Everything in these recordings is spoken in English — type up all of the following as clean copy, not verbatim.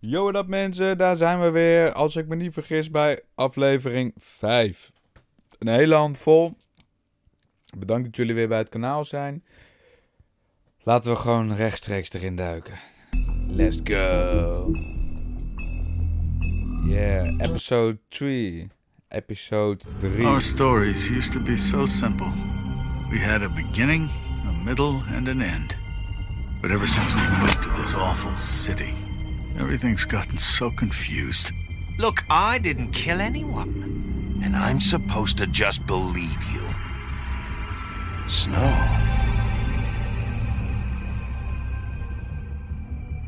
Yo, wat up mensen, daar zijn we weer, als ik me niet vergis, bij aflevering 5. Een hele handvol. Bedankt dat jullie weer bij het kanaal zijn. Laten we gewoon rechtstreeks erin duiken. Let's go. Yeah, episode 3. Episode 3. Our stories used to be so simple. We had a beginning, a middle, and an end. But ever since we moved to this awful city, everything's gotten so confused. Look, I didn't kill anyone. And I'm supposed to just believe you. Snow.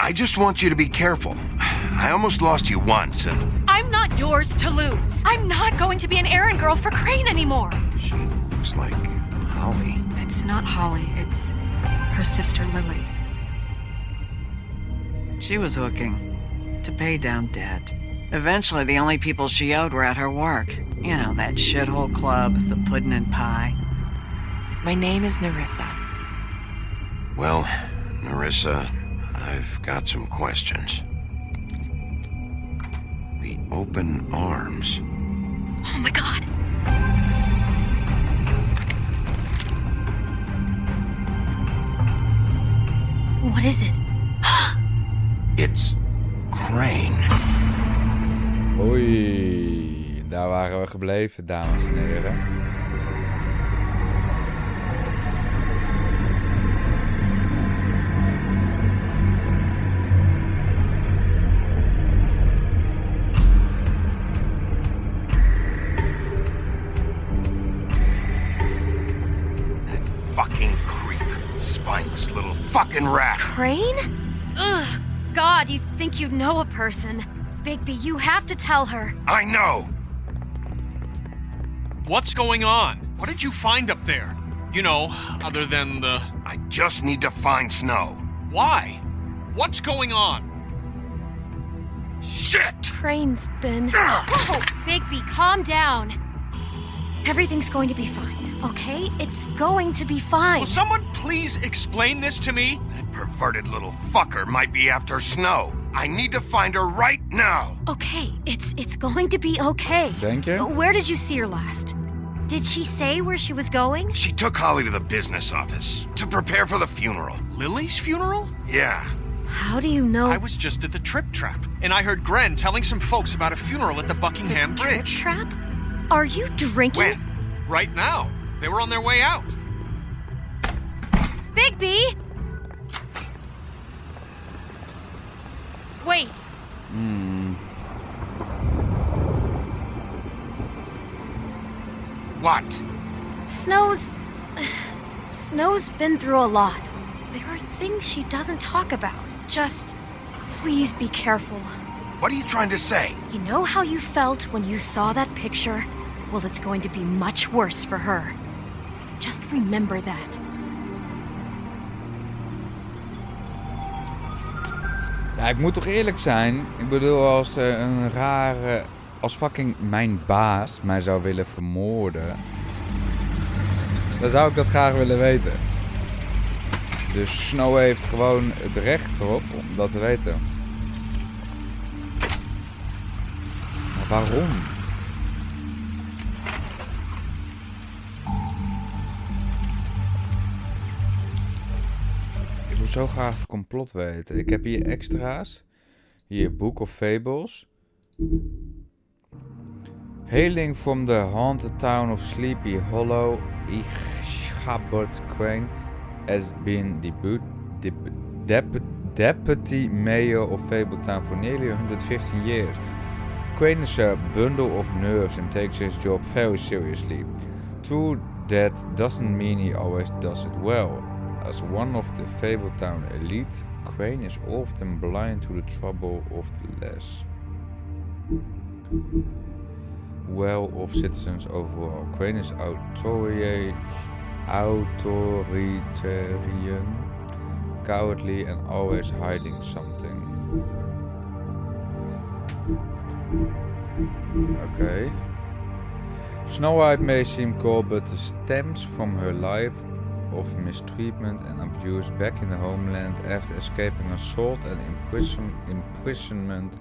I just want you to be careful. I almost lost you once, and... I'm not yours to lose. I'm not going to be an errand girl for Crane anymore. She looks like Holly. It's not Holly, it's her sister Lily. She was hooking to pay down debt. Eventually, the only people she owed were at her work. You know, that shithole club, the pudding and pie. My name is Nerissa. Well, Nerissa, I've got some questions. The open arms. Oh my god. What is it? It's Crane. Oei, daar waren we gebleven, dames en heren. That fucking creep. Spineless little fucking rat. Crane? Ugh. God, you think you know a person. Bigby, you have to tell her. I know. What's going on? What did you find up there? You know, other than the... I just need to find Snow. Why? What's going on? Shit! Crane's been... Oh, Bigby, calm down. Everything's going to be fine, okay? It's going to be fine. Will someone please explain this to me? That perverted little fucker might be after Snow. I need to find her right now. Okay, it's going to be okay. Denk je? Where did you see her last? Did she say where she was going? She took Holly to the business office to prepare for the funeral. Lily's funeral? Yeah. How do you know? I was just at the Trip Trap, and I heard Gren telling some folks about a funeral at the Buckingham Trip Bridge. Trap? Are you drinking? When? Right now. They were on their way out. Bigby! Wait. What? Snow's been through a lot. There are things she doesn't talk about. Just, please be careful. What are you trying to say? You know how you felt when you saw that picture? Well, it's going to be much worse for her. Just remember that. Ja, ik moet toch eerlijk zijn. Ik bedoel, als een rare... Als fucking mijn baas mij zou willen vermoorden... Dan zou ik dat graag willen weten. Dus Snow heeft gewoon het recht erop om dat te weten. Maar waarom? Ik wil zo graag het complot weten. Ik heb hier extra's. Hier, Book of Fables. Hailing from the haunted town of Sleepy Hollow, Ichabod Crane has been deputy mayor of Fabletown for nearly 115 years. Crane is a bundle of nerves and takes his job very seriously. True, that doesn't mean he always does it well. As one of the Fabletown elite, Crane is often blind to the trouble of the less well of citizens overall. Crane is authoritarian, cowardly, and always hiding something. Okay. Snow White may seem cold, but the stems from her life of mistreatment and abuse back in the homeland after escaping assault and imprisonment,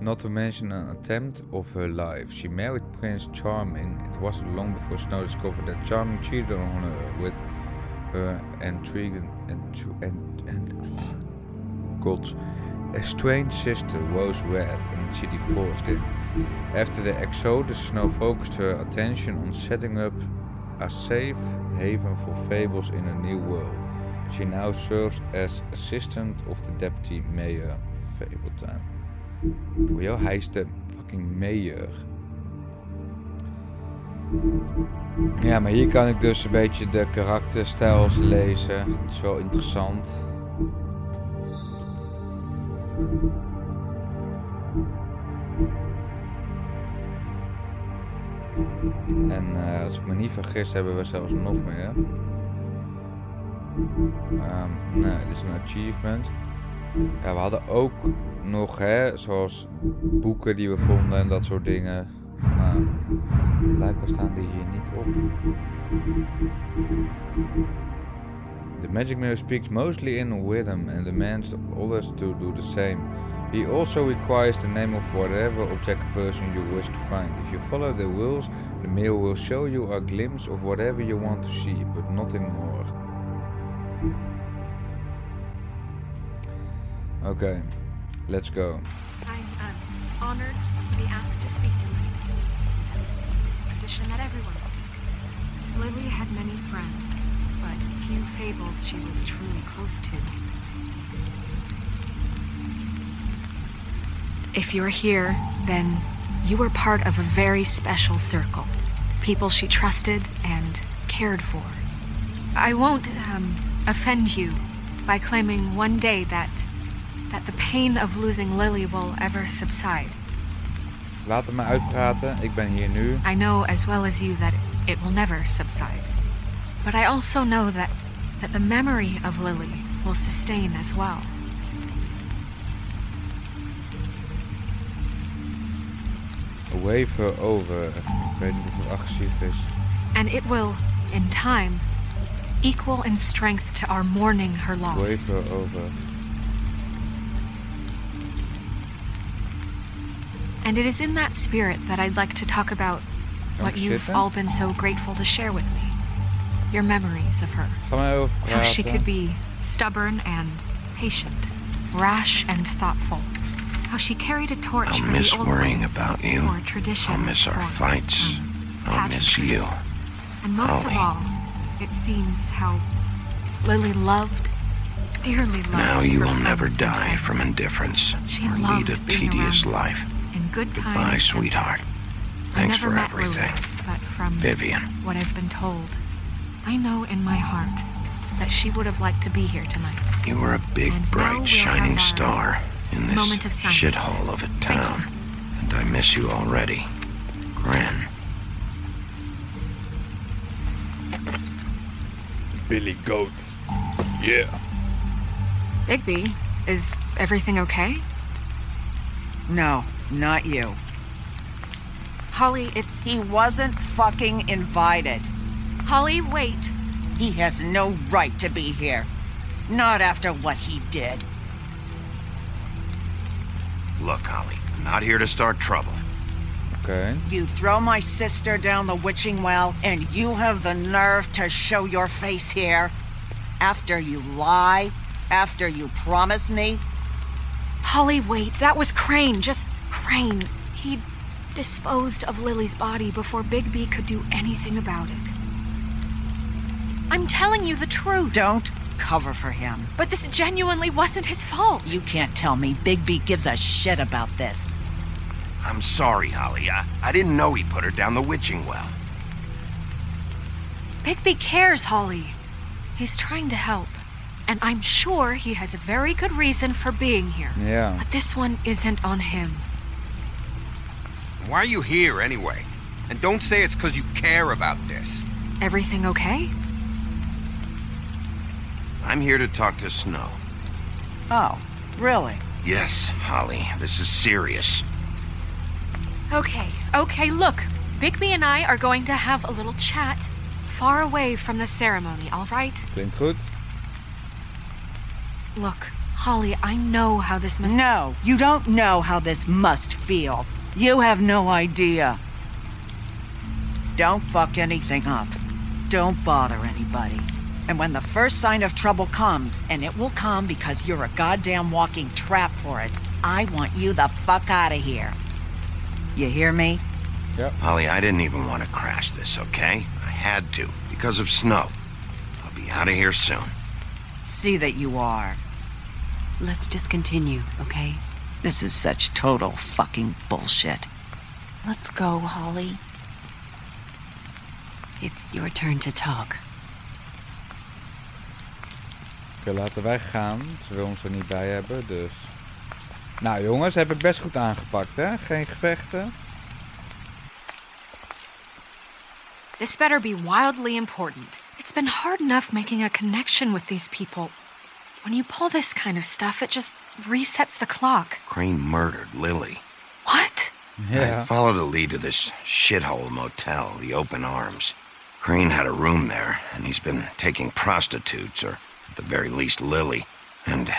not to mention an attempt of her life. She married Prince Charming. It wasn't long before Snow discovered that Charming cheated on her with her intriguing God's estranged sister Rose Red, and she divorced him. After the exodus, Snow focused her attention on setting up a safe haven for fables in a new world. She now serves as assistant of the deputy mayor Fabletown. Yo, hij is de fucking mayor. Ja, maar hier kan ik dus een beetje de karakterstijls lezen. Het is wel interessant. En als ik me niet vergis hebben we zelfs nog meer. Nee, dit is een achievement. Ja, we hadden ook nog, zoals boeken die we vonden en dat soort dingen. Maar blijkbaar staan die hier niet op. The magic mirror speaks mostly in rhythm and demands others to do the same. He also requires the name of whatever object or person you wish to find. If you follow the rules, the mirror will show you a glimpse of whatever you want to see, but nothing more. Okay, let's go. I'm honored to be asked to speak tonight. It's tradition that everyone speak. Lily had many friends, but few fables she was truly close to. If you're here, then you were part of a very special circle. People she trusted and cared for. I won't offend you by claiming one day that the pain of losing Lily will ever subside. Laat het me uitpraten, ik ben hier nu. I know as well as you that it will never subside. But I also know that the memory of Lily will sustain as well. Wave her over. Ik weet niet of het agressief is. And it will, in time, equal in strength to our mourning her loss. Wave her over. And it is in that spirit that I'd like to talk about what you've all been so grateful to share with me. Your memories of her. How she could be stubborn and patient, rash and thoughtful. How she carried a torch I'll for miss the old worrying ways, about you. for tradition, I'll miss our for, fights. I'll miss pageantry. you. And most of Holly. all, it seems how Lily loved, dearly loved. Now you her will never friends and die family. from indifference She or lead loved a being tedious around life. In good times. Goodbye, and sweetheart. bad. I Thanks never for met everything. Lily, but from Vivian. what I've been told, I know in my heart that she would have liked to be here tonight. You were a big, And now bright, we'll shining have our star in this moment of silence. shithole of a town. And I miss you already. Gran. Billy Goat. Yeah. Bigby, is everything okay? No, not you. Holly, it's... He wasn't fucking invited. Holly, wait. He has no right to be here. Not after what he did. Look, Holly, I'm not here to start trouble. Okay. You throw my sister down the witching well, and you have the nerve to show your face here? After you lie? After you promise me? Holly, wait. That was Crane. Just Crane. He disposed of Lily's body before Bigby could do anything about it. I'm telling you the truth. Don't cover for him. But this genuinely wasn't his fault. You can't tell me Bigby gives a shit about this. I'm sorry, Holly. I didn't know he put her down the witching well. Bigby cares, Holly. He's trying to help. And I'm sure he has a very good reason for being here. Yeah. But this one isn't on him. Why are you here anyway? And don't say it's because you care about this. Everything okay? I'm here to talk to Snow. Oh, really? Yes, Holly, this is serious. Okay, look. Bigby and I are going to have a little chat. far away from the ceremony, all right? Klinkt goed. Look, Holly, I know how this must... No, you don't know how this must feel. You have no idea. Don't fuck anything up. Don't bother anybody. And when the first sign of trouble comes, and it will come because you're a goddamn walking trap for it, I want you the fuck out of here. You hear me? Yep. Holly, I didn't even want to crash this, okay? I had to, because of snow. I'll be out of here soon. See that you are. Let's just continue, okay? This is such total fucking bullshit. Let's go, Holly. It's your turn to talk. Oké, laten wij gaan. Ze wil ons er niet bij hebben, dus... Nou jongens, heb ik best goed aangepakt, hè? Geen gevechten. This better be wildly important. It's been hard enough making a connection with these people. When you pull this kind of stuff, it just resets the clock. Crane murdered Lily. What? Yeah. I followed a lead to this shithole motel, the Open Arms. Crane had a room there, and he's been taking prostitutes, or at the very least Lily, and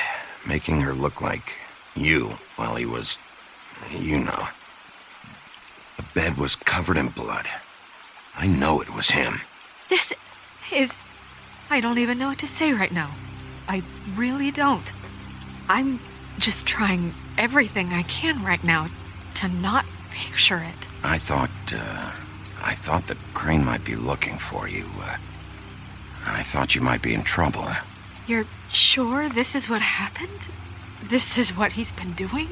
making her look like you while he was, you know. The bed was covered in blood. I know it was him. This is... I don't even know what to say right now. I really don't. I'm just trying everything I can right now to not picture it. I thought that Crane might be looking for you. I thought you might be in trouble. You're sure this is what happened? This is what he's been doing?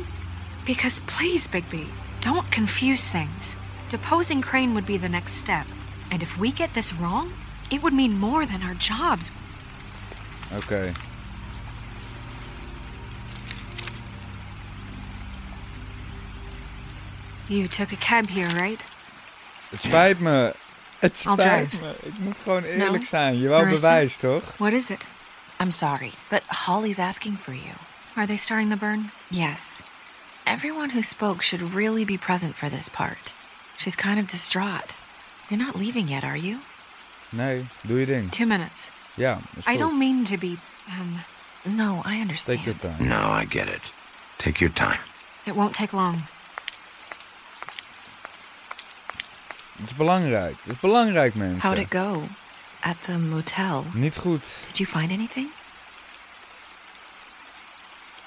Because please, Bigby, don't confuse things. Deposing Crane would be the next step. And if we get this wrong, it would mean more than our jobs. Oké. You took a cab here, right? Het spijt me. Het I'll spijt drive. me. Ik moet gewoon Snow? eerlijk zijn. Je wou Marissa? bewijs, toch? What is it? I'm sorry, but Holly's asking for you. Are they starting the burn? Yes. Everyone who spoke should really be present for this part. She's kind of distraught. You're not leaving yet, are you? Nee, doe je ding. 2 minutes. Ja, is I goed. don't mean to be, No, I understand. Take your time. No, I get it. Take your time. It won't take long. Het is belangrijk. Het is belangrijk, mensen. How'd it go? At the motel? Niet goed. Did you find anything?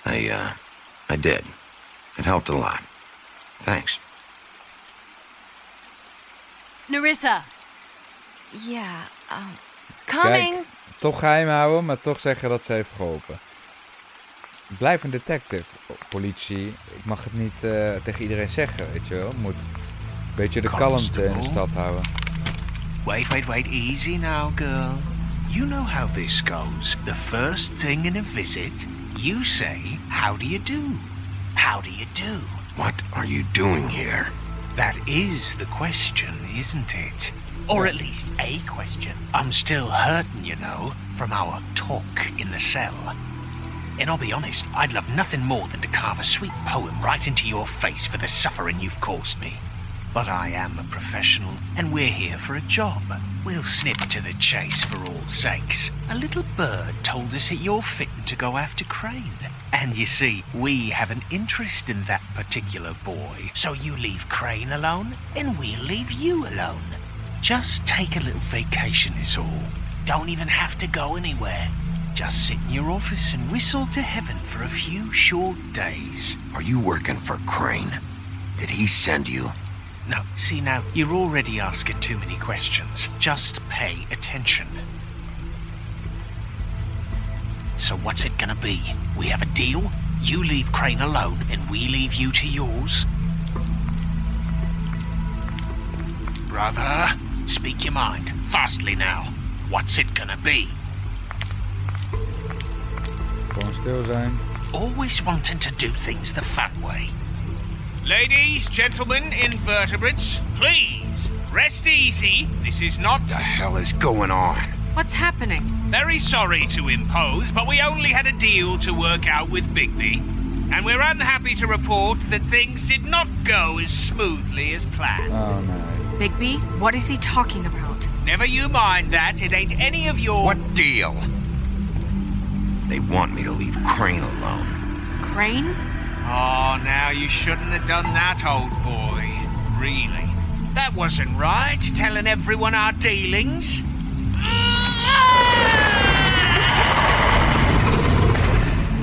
I did. It helped a lot. Thanks. Nerissa! Yeah, Coming! Kijk, toch geheim houden, maar toch zeggen dat ze heeft geholpen. Blijf een detective. Politie. Ik mag het niet tegen iedereen zeggen, weet je wel. Moet een beetje de kalmte in de stad houden. Wait. Easy now, girl. You know how this goes. The first thing in a visit, you say, how do you do? How do you do? What are you doing here? That is the question, isn't it? Or at least a question. I'm still hurting, you know, from our talk in the cell. And I'll be honest, I'd love nothing more than to carve a sweet poem right into your face for the suffering you've caused me. But I am a professional, and we're here for a job. We'll snip to the chase for all sakes. A little bird told us that you're fitting to go after Crane. And you see, we have an interest in that particular boy. So you leave Crane alone, and we'll leave you alone. Just take a little vacation is all. Don't even have to go anywhere. Just sit in your office and whistle to heaven for a few short days. Are you working for Crane? Did he send you? No, see now, you're already asking too many questions. Just pay attention. So what's it gonna be? We have a deal? You leave Crane alone and we leave you to yours? Brother, speak your mind, fastly now. What's it gonna be? Gewoon stil zijn. Always wanting to do things the fun way. Ladies, gentlemen, invertebrates, please, rest easy. This is not... What the hell is going on? What's happening? Very sorry to impose, but we only had a deal to work out with Bigby. And we're unhappy to report that things did not go as smoothly as planned. Oh nee. Bigby, what is he talking about? Never you mind that. It ain't any of your... What deal? They want me to leave Crane alone. Crane? Oh, now you shouldn't have done that, old boy. Really. That wasn't right, telling everyone our dealings.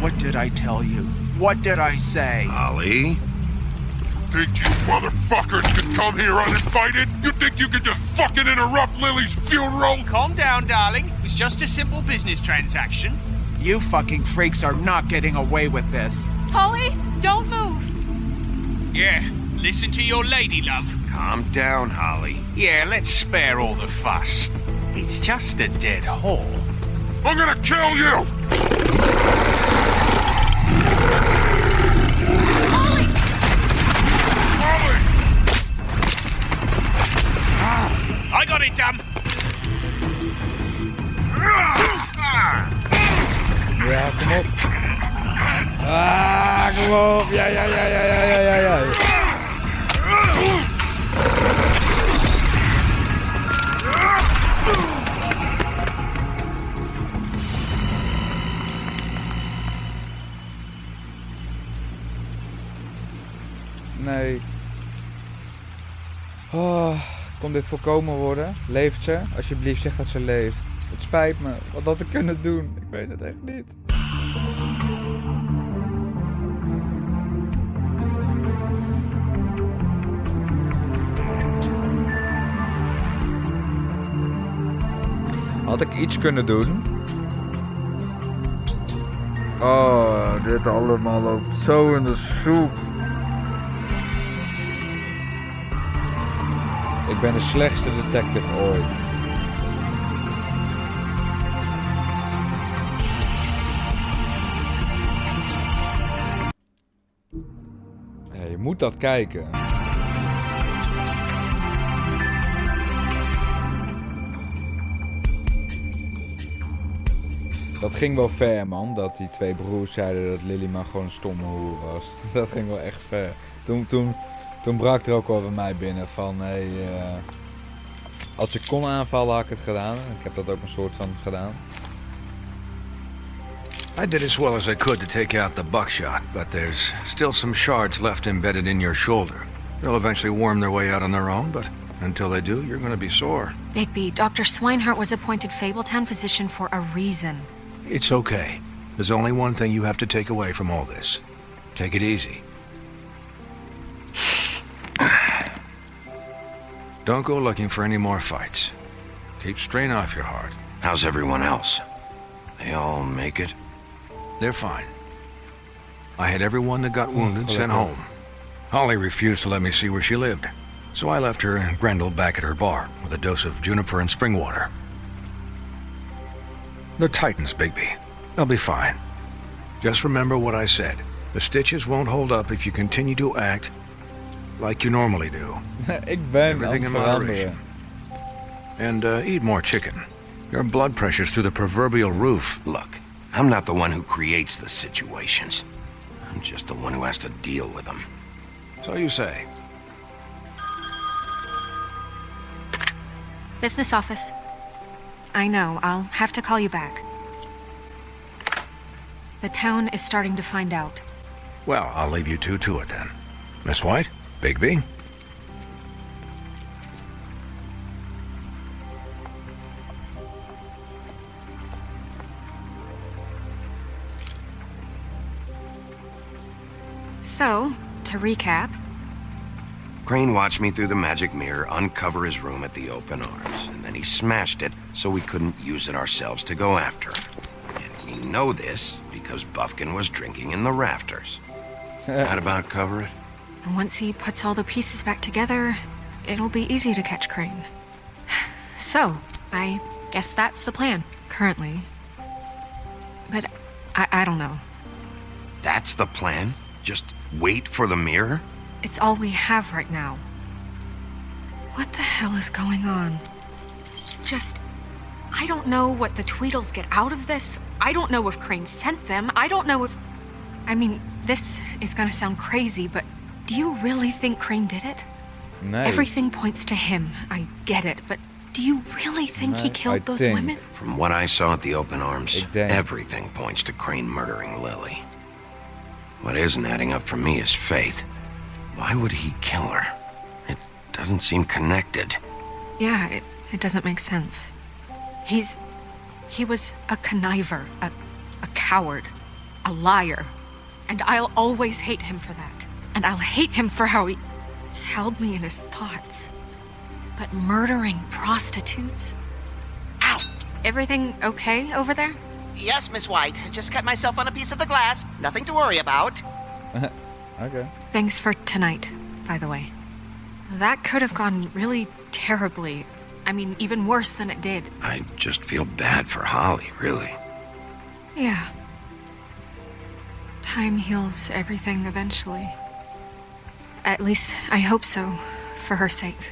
What did I tell you? What did I say? Holly? Think you motherfuckers can come here uninvited? You think you can just fucking interrupt Lily's funeral? Calm down, darling. It was just a simple business transaction. You fucking freaks are not getting away with this. Holly, don't move. Yeah, listen to your lady, love. Calm down, Holly. Yeah, let's spare all the fuss. It's just a dead hole. I'm gonna kill you! Holly! I got it, damn. Ja, kom op. Ah, kom op. Ja. Nee. Oh, kon dit voorkomen worden? Leeft ze? Alsjeblieft, zeg dat ze leeft. Het spijt me. Wat had ik kunnen doen? Ik weet het echt niet. Had ik iets kunnen doen? Oh, dit allemaal loopt zo in de soep. Ik ben de slechtste detective ooit. Ja, je moet dat kijken. Dat ging wel ver, man. Dat die twee broers zeiden dat Lily maar gewoon een stomme hoer was. Dat ging wel echt ver. Toen brak er ook wel bij mij binnen van... Hey, als ik kon aanvallen had ik het gedaan. Ik heb dat ook een soort van gedaan. I did as well as I could to take out the buckshot, but there's still some shards left embedded in your shoulder. They'll eventually worm their way out on their own, but until they do, you're going to be sore. Bigby, Dr. Swinehart was appointed Fabletown physician for a reason. It's okay. There's only one thing you have to take away from all this. Take it easy. Don't go looking for any more fights. Keep strain off your heart. How's everyone else? They all make it? They're fine. I had everyone that got wounded sent home. Holly refused to let me see where she lived, so I left her and Grendel back at her bar with a dose of juniper and spring water. They're Titans, Bigby. They'll be fine. Just remember what I said. The stitches won't hold up if you continue to act like you normally do. Ik ben everything in moderation. And eat more chicken. Your blood pressure's through the proverbial roof. Look, I'm not the one who creates the situations. I'm just the one who has to deal with them. So you say. Business office. I know, I'll have to call you back. The town is starting to find out. Well, I'll leave you two to it then. Miss White, Bigby. So, to recap... Crane watched me through the magic mirror uncover his room at the open arms, and then he smashed it so we couldn't use it ourselves to go after him. And we know this because Buffkin was drinking in the rafters. That about cover it? And once he puts all the pieces back together, it'll be easy to catch Crane. So, I guess that's the plan, currently. But I don't know. That's the plan? Just wait for the mirror? It's all we have right now. What the hell is going on? I don't know what the Tweedles get out of this. I don't know if Crane sent them. I don't know if... I mean, this is gonna sound crazy, but do you really think Crane did it? No. Everything points to him. I get it, but Do you really think he killed those women? From what I saw at the open arms, Ik denk. everything points to Crane murdering Lily. What isn't adding up for me is Faith. Why would he kill her? It doesn't seem connected. Yeah, it doesn't make sense. He was a conniver, a coward, a liar. And I'll always hate him for that. And I'll hate him for how he held me in his thoughts. But murdering prostitutes? Ow! Everything okay over there? Yes, Miss White. I just cut myself on a piece of the glass. Nothing to worry about. Okay. Thanks for tonight, by the way. That could have gone really terribly. I mean, even worse than it did. I just feel bad for Holly, really. Yeah. Time heals everything eventually. At least, I hope so, for her sake.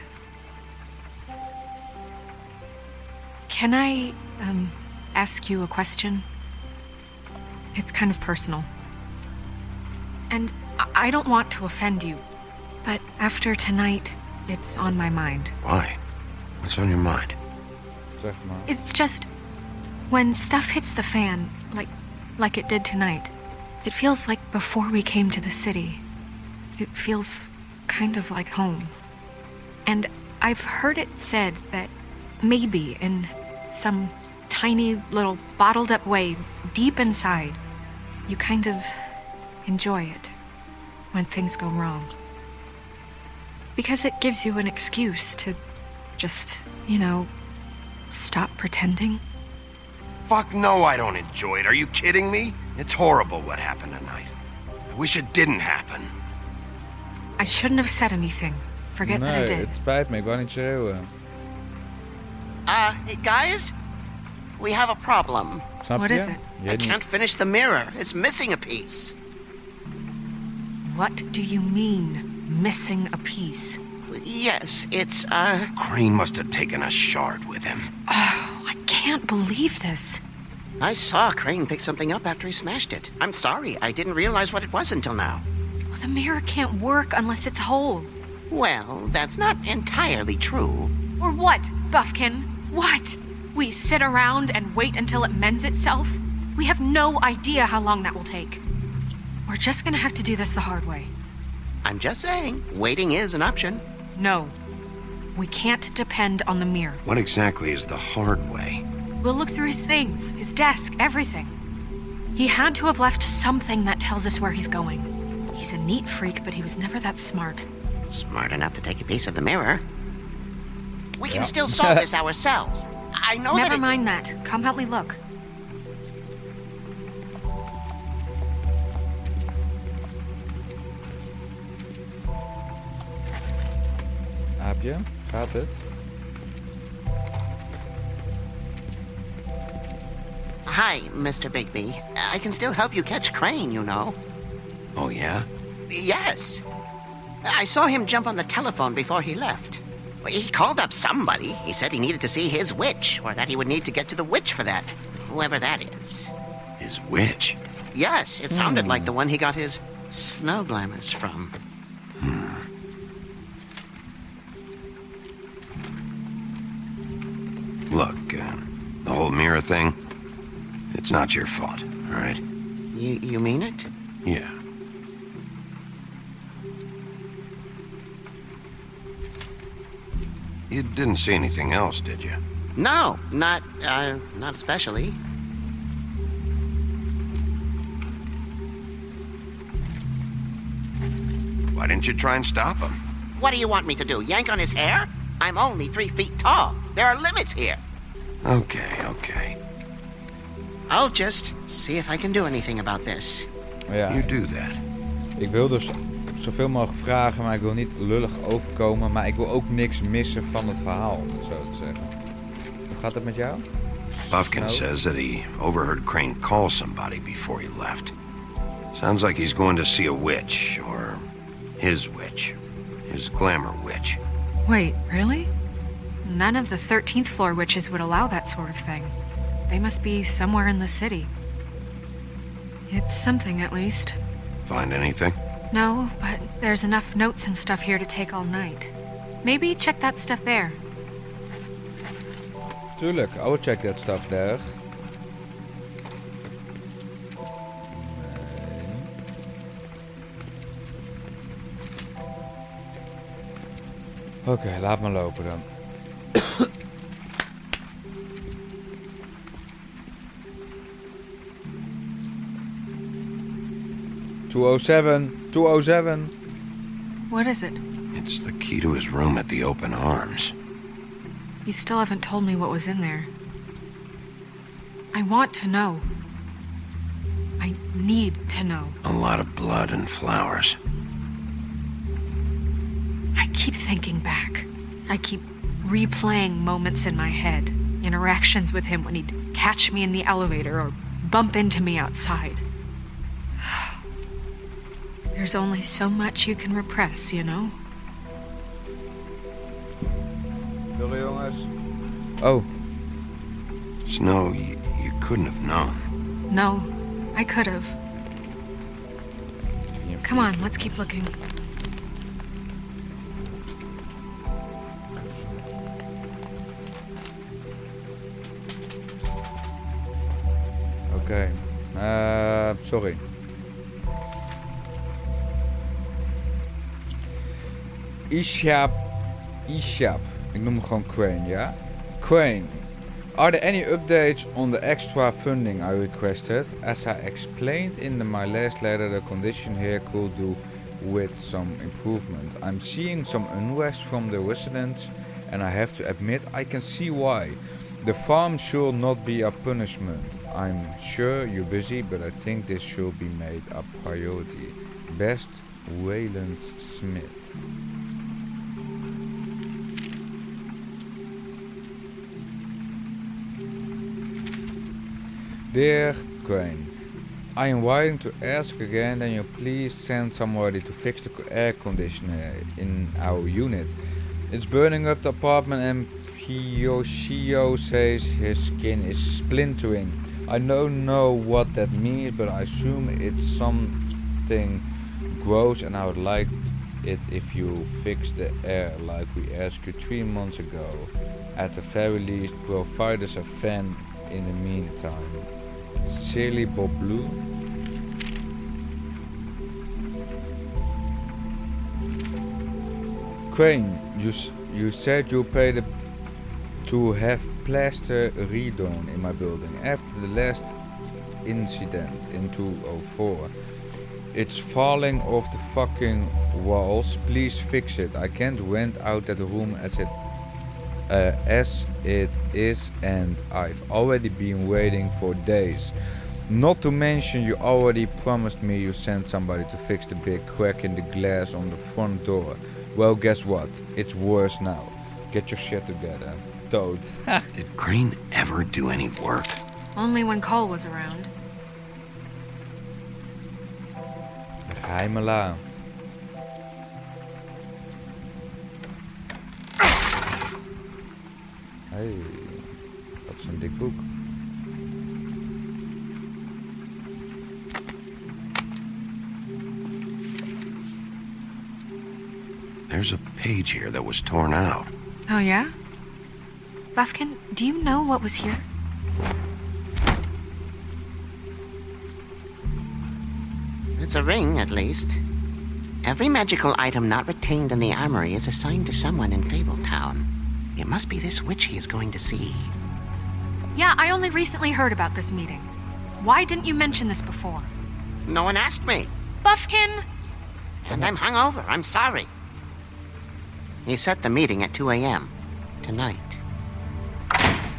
Can I, ask you a question? It's kind of personal. And I don't want to offend you, but after tonight, it's on my mind. Why? What's on your mind? Zeg maar. It's just, when stuff hits the fan, like it did tonight, it feels like before we came to the city. It feels kind of like home. And I've heard it said that maybe in some tiny little bottled up way deep inside, you kind of enjoy it when things go wrong. Because it gives you an excuse to just, stop pretending. Fuck no, I don't enjoy it. Are you kidding me? It's horrible what happened tonight. I wish it didn't happen. I shouldn't have said anything. Forget that I Nee, did. het spijt me. Ik wou niet schreeuwen. Hey, guys? We have a problem. Snap What je? is it? Jij I niet- can't finish the mirror. It's missing a piece. What do you mean, missing a piece? Yes, it's, Crane must have taken a shard with him. Oh, I can't believe this. I saw Crane pick something up after he smashed it. I'm sorry, I didn't realize what it was until now. Well, the mirror can't work unless it's whole. Well, that's not entirely true. Or what, Buffkin? What? We sit around and wait until it mends itself? We have no idea how long that will take. We're just gonna have to do this the hard way. I'm just saying, waiting is an option. No. We can't depend on the mirror. What exactly is the hard way? We'll look through his things, his desk, everything. He had to have left something that tells us where he's going. He's a neat freak, but he was never that smart. Smart enough to take a piece of the mirror. We can still solve this ourselves. I know Never that mind that. Come help me look. Aapje, gaat het? Hi, Mr. Bigby. I can still help you catch Crane, you know. Oh, yeah? Yes. I saw him jump on the telephone before he left. He called up somebody. He said he needed to see his witch, or that he would need to get to the witch for that. Whoever that is. His witch? Yes, it sounded like the one he got his snow glamours from. Look, the whole mirror thing, it's not your fault, all right? You mean it? Yeah. You didn't see anything else, did you? No, not especially. Why didn't you try and stop him? What do you want me to do, yank on his hair? I'm only 3 feet tall. There are limits here. Okay. I'll just see if I can do anything about this. Ja. You do that. Ik wil dus zoveel mogelijk vragen, maar ik wil niet lullig overkomen. Maar ik wil ook niks missen van het verhaal, om het zo te zeggen. Hoe gaat het met jou? Buffkin says that he overheard Crane call somebody before he left. Sounds like he's going to see a witch, or his witch. His glamour witch. Wait, really? None of the 13th floor witches would allow that sort of thing. They must be somewhere in the city. It's something, at least. Find anything? No, but there's enough notes and stuff here to take all night. Maybe check that stuff there. Tuurlijk, I will check that stuff there. Oké, laat maar lopen dan. 207. What is it? It's the key to his room at the Open Arms. You still haven't told me what was in there. I want to know. I need to know. A lot of blood and flowers. I keep thinking back. I keep replaying moments in my head. Interactions with him when he'd catch me in the elevator or bump into me outside. There's only so much you can repress, you know? Sorry, jongens. Oh. Snow, you couldn't have known. No, I could have. Come on, let's keep looking. Okay. Sorry. Ishap. Ik noem hem gewoon Crane, ja? Crane. Are there any updates on the extra funding I requested? As I explained in my last letter, the condition here could do with some improvement. I'm seeing some unrest from the residents, and I have to admit I can see why. The farm should not be a punishment. I'm sure you're busy, but I think this should be made a priority. Best, Wayland Smith. Dear Crane, I am writing to ask again that you please send somebody to fix the air conditioner in our unit. It's burning up the apartment and Pioshio says his skin is splintering. I don't know what that means, but I assume it's something gross and I would like it if you fix the air like we asked you 3 months ago. At the very least, provide us a fan in the meantime. Sincerely, Bob Blue. Crane, you said you paid to have plaster redone in my building after the last incident in 2004. It's falling off the fucking walls. Please fix it. I can't rent out that room as it is, and I've already been waiting for days. Not to mention you already promised me you sent somebody to fix the big crack in the glass on the front door. Well, guess what? It's worse now. Get your shit together. Toad. Did Crane ever do any work? Only when Cole was around. De geheime la. Hey, dat is een dik boek. There's a page here that was torn out. Oh yeah? Buffkin, do you know what was here? It's a ring, at least. Every magical item not retained in the armory is assigned to someone in Fabletown. It must be this witch he is going to see. Yeah, I only recently heard about this meeting. Why didn't you mention this before? No one asked me. Buffkin! And I'm hungover. I'm sorry. He set the meeting at 2 a.m. tonight.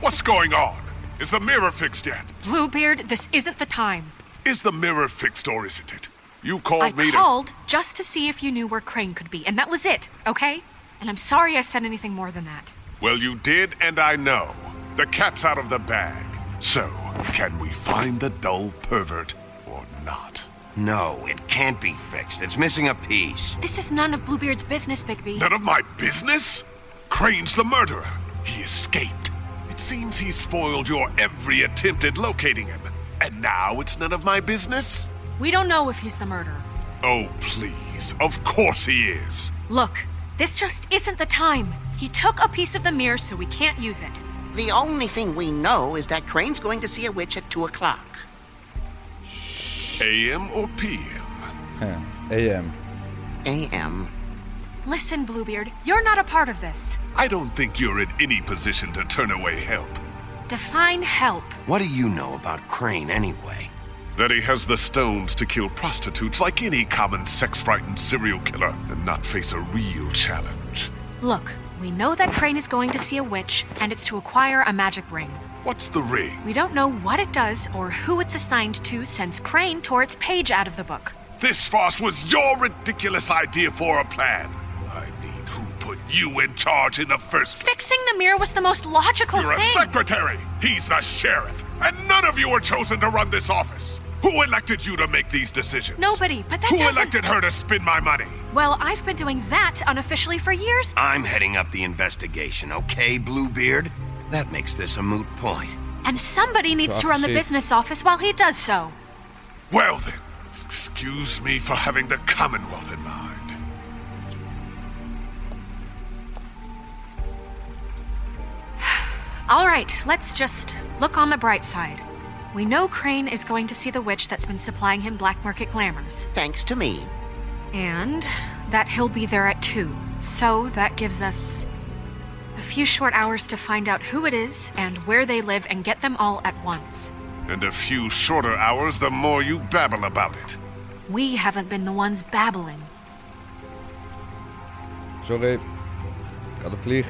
What's going on? Is the mirror fixed yet? Bluebeard, this isn't the time. Is the mirror fixed or isn't it? You called I me called just to see if you knew where Crane could be, and that was it, okay? And I'm sorry I said anything more than that. Well, you did, and I know. The cat's out of the bag. So, can we find the dull pervert or not? No, it can't be fixed. It's missing a piece. This is none of Bluebeard's business, Bigby. None of my business? Crane's the murderer. He escaped. It seems he spoiled your every attempt at locating him. And now it's none of my business? We don't know if he's the murderer. Oh, please. Of course he is. Look, this just isn't the time. He took a piece of the mirror, so we can't use it. The only thing we know is that Crane's going to see a witch at 2 o'clock. AM or PM? AM. AM. Listen, Bluebeard, you're not a part of this. I don't think you're in any position to turn away help. Define help. What do you know about Crane anyway? That he has the stones to kill prostitutes like any common sex-frightened serial killer and not face a real challenge. Look, we know that Crane is going to see a witch, and it's to acquire a magic ring. What's the ring? We don't know what it does or who it's assigned to since Crane tore its page out of the book. This farce was your ridiculous idea for a plan. I mean, who put you in charge in the first place? Fixing the mirror was the most logical You're thing. a secretary! He's the sheriff! And none of you were chosen to run this office! Who elected you to make these decisions? Nobody, but that Who doesn't... elected her to spend my money? Well, I've been doing that unofficially for years. I'm heading up the investigation, okay, Bluebeard? That makes this a moot point. And somebody needs to run the business office while he does so. Well then, excuse me for having the Commonwealth in mind. All right, let's just look on the bright side. We know Crane is going to see the witch that's been supplying him black market glamours. Thanks to me. And that he'll be there at 2. So that gives us a few short hours to find out who it is and where they live and get them all at once. And a few shorter hours the more you babble about it. We haven't been the ones babbling. Sorry. Ik had een vlieg.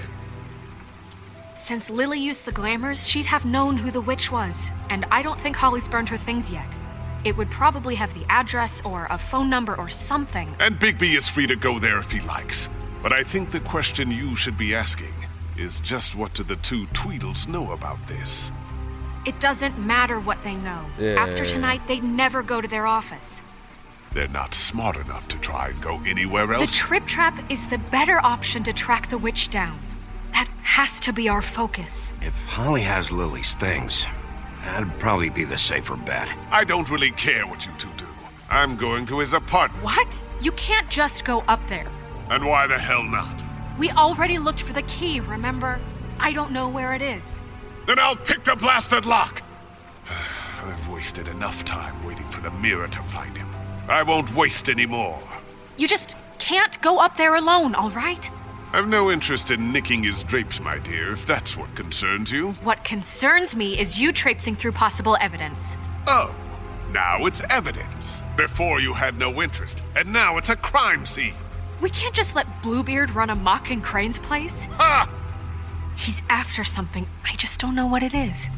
Since Lily used the glamours, she'd have known who the witch was. And I don't think Holly's burned her things yet. It would probably have the address or a phone number or something. And Bigby is free to go there if he likes. But I think the question you should be asking is just what do the two Tweedles know about this? It doesn't matter what they know. After tonight, they'd never go to their office. They're not smart enough to try and go anywhere else. The Trip Trap is the better option to track the witch down. That has to be our focus. If Holly has Lily's things, that'd probably be the safer bet. I don't really care what you two do. I'm going to his apartment. What? You can't just go up there. And why the hell not? We already looked for the key, remember? I don't know where it is. Then I'll pick the blasted lock! I've wasted enough time waiting for the mirror to find him. I won't waste any more. You just can't go up there alone, all right? I've no interest in nicking his drapes, my dear, if that's what concerns you. What concerns me is you traipsing through possible evidence. Oh, now it's evidence. Before you had no interest, and now it's a crime scene. We can't just let Bluebeard run amok in Crane's place. Ha! He's after something. I just don't know what it is.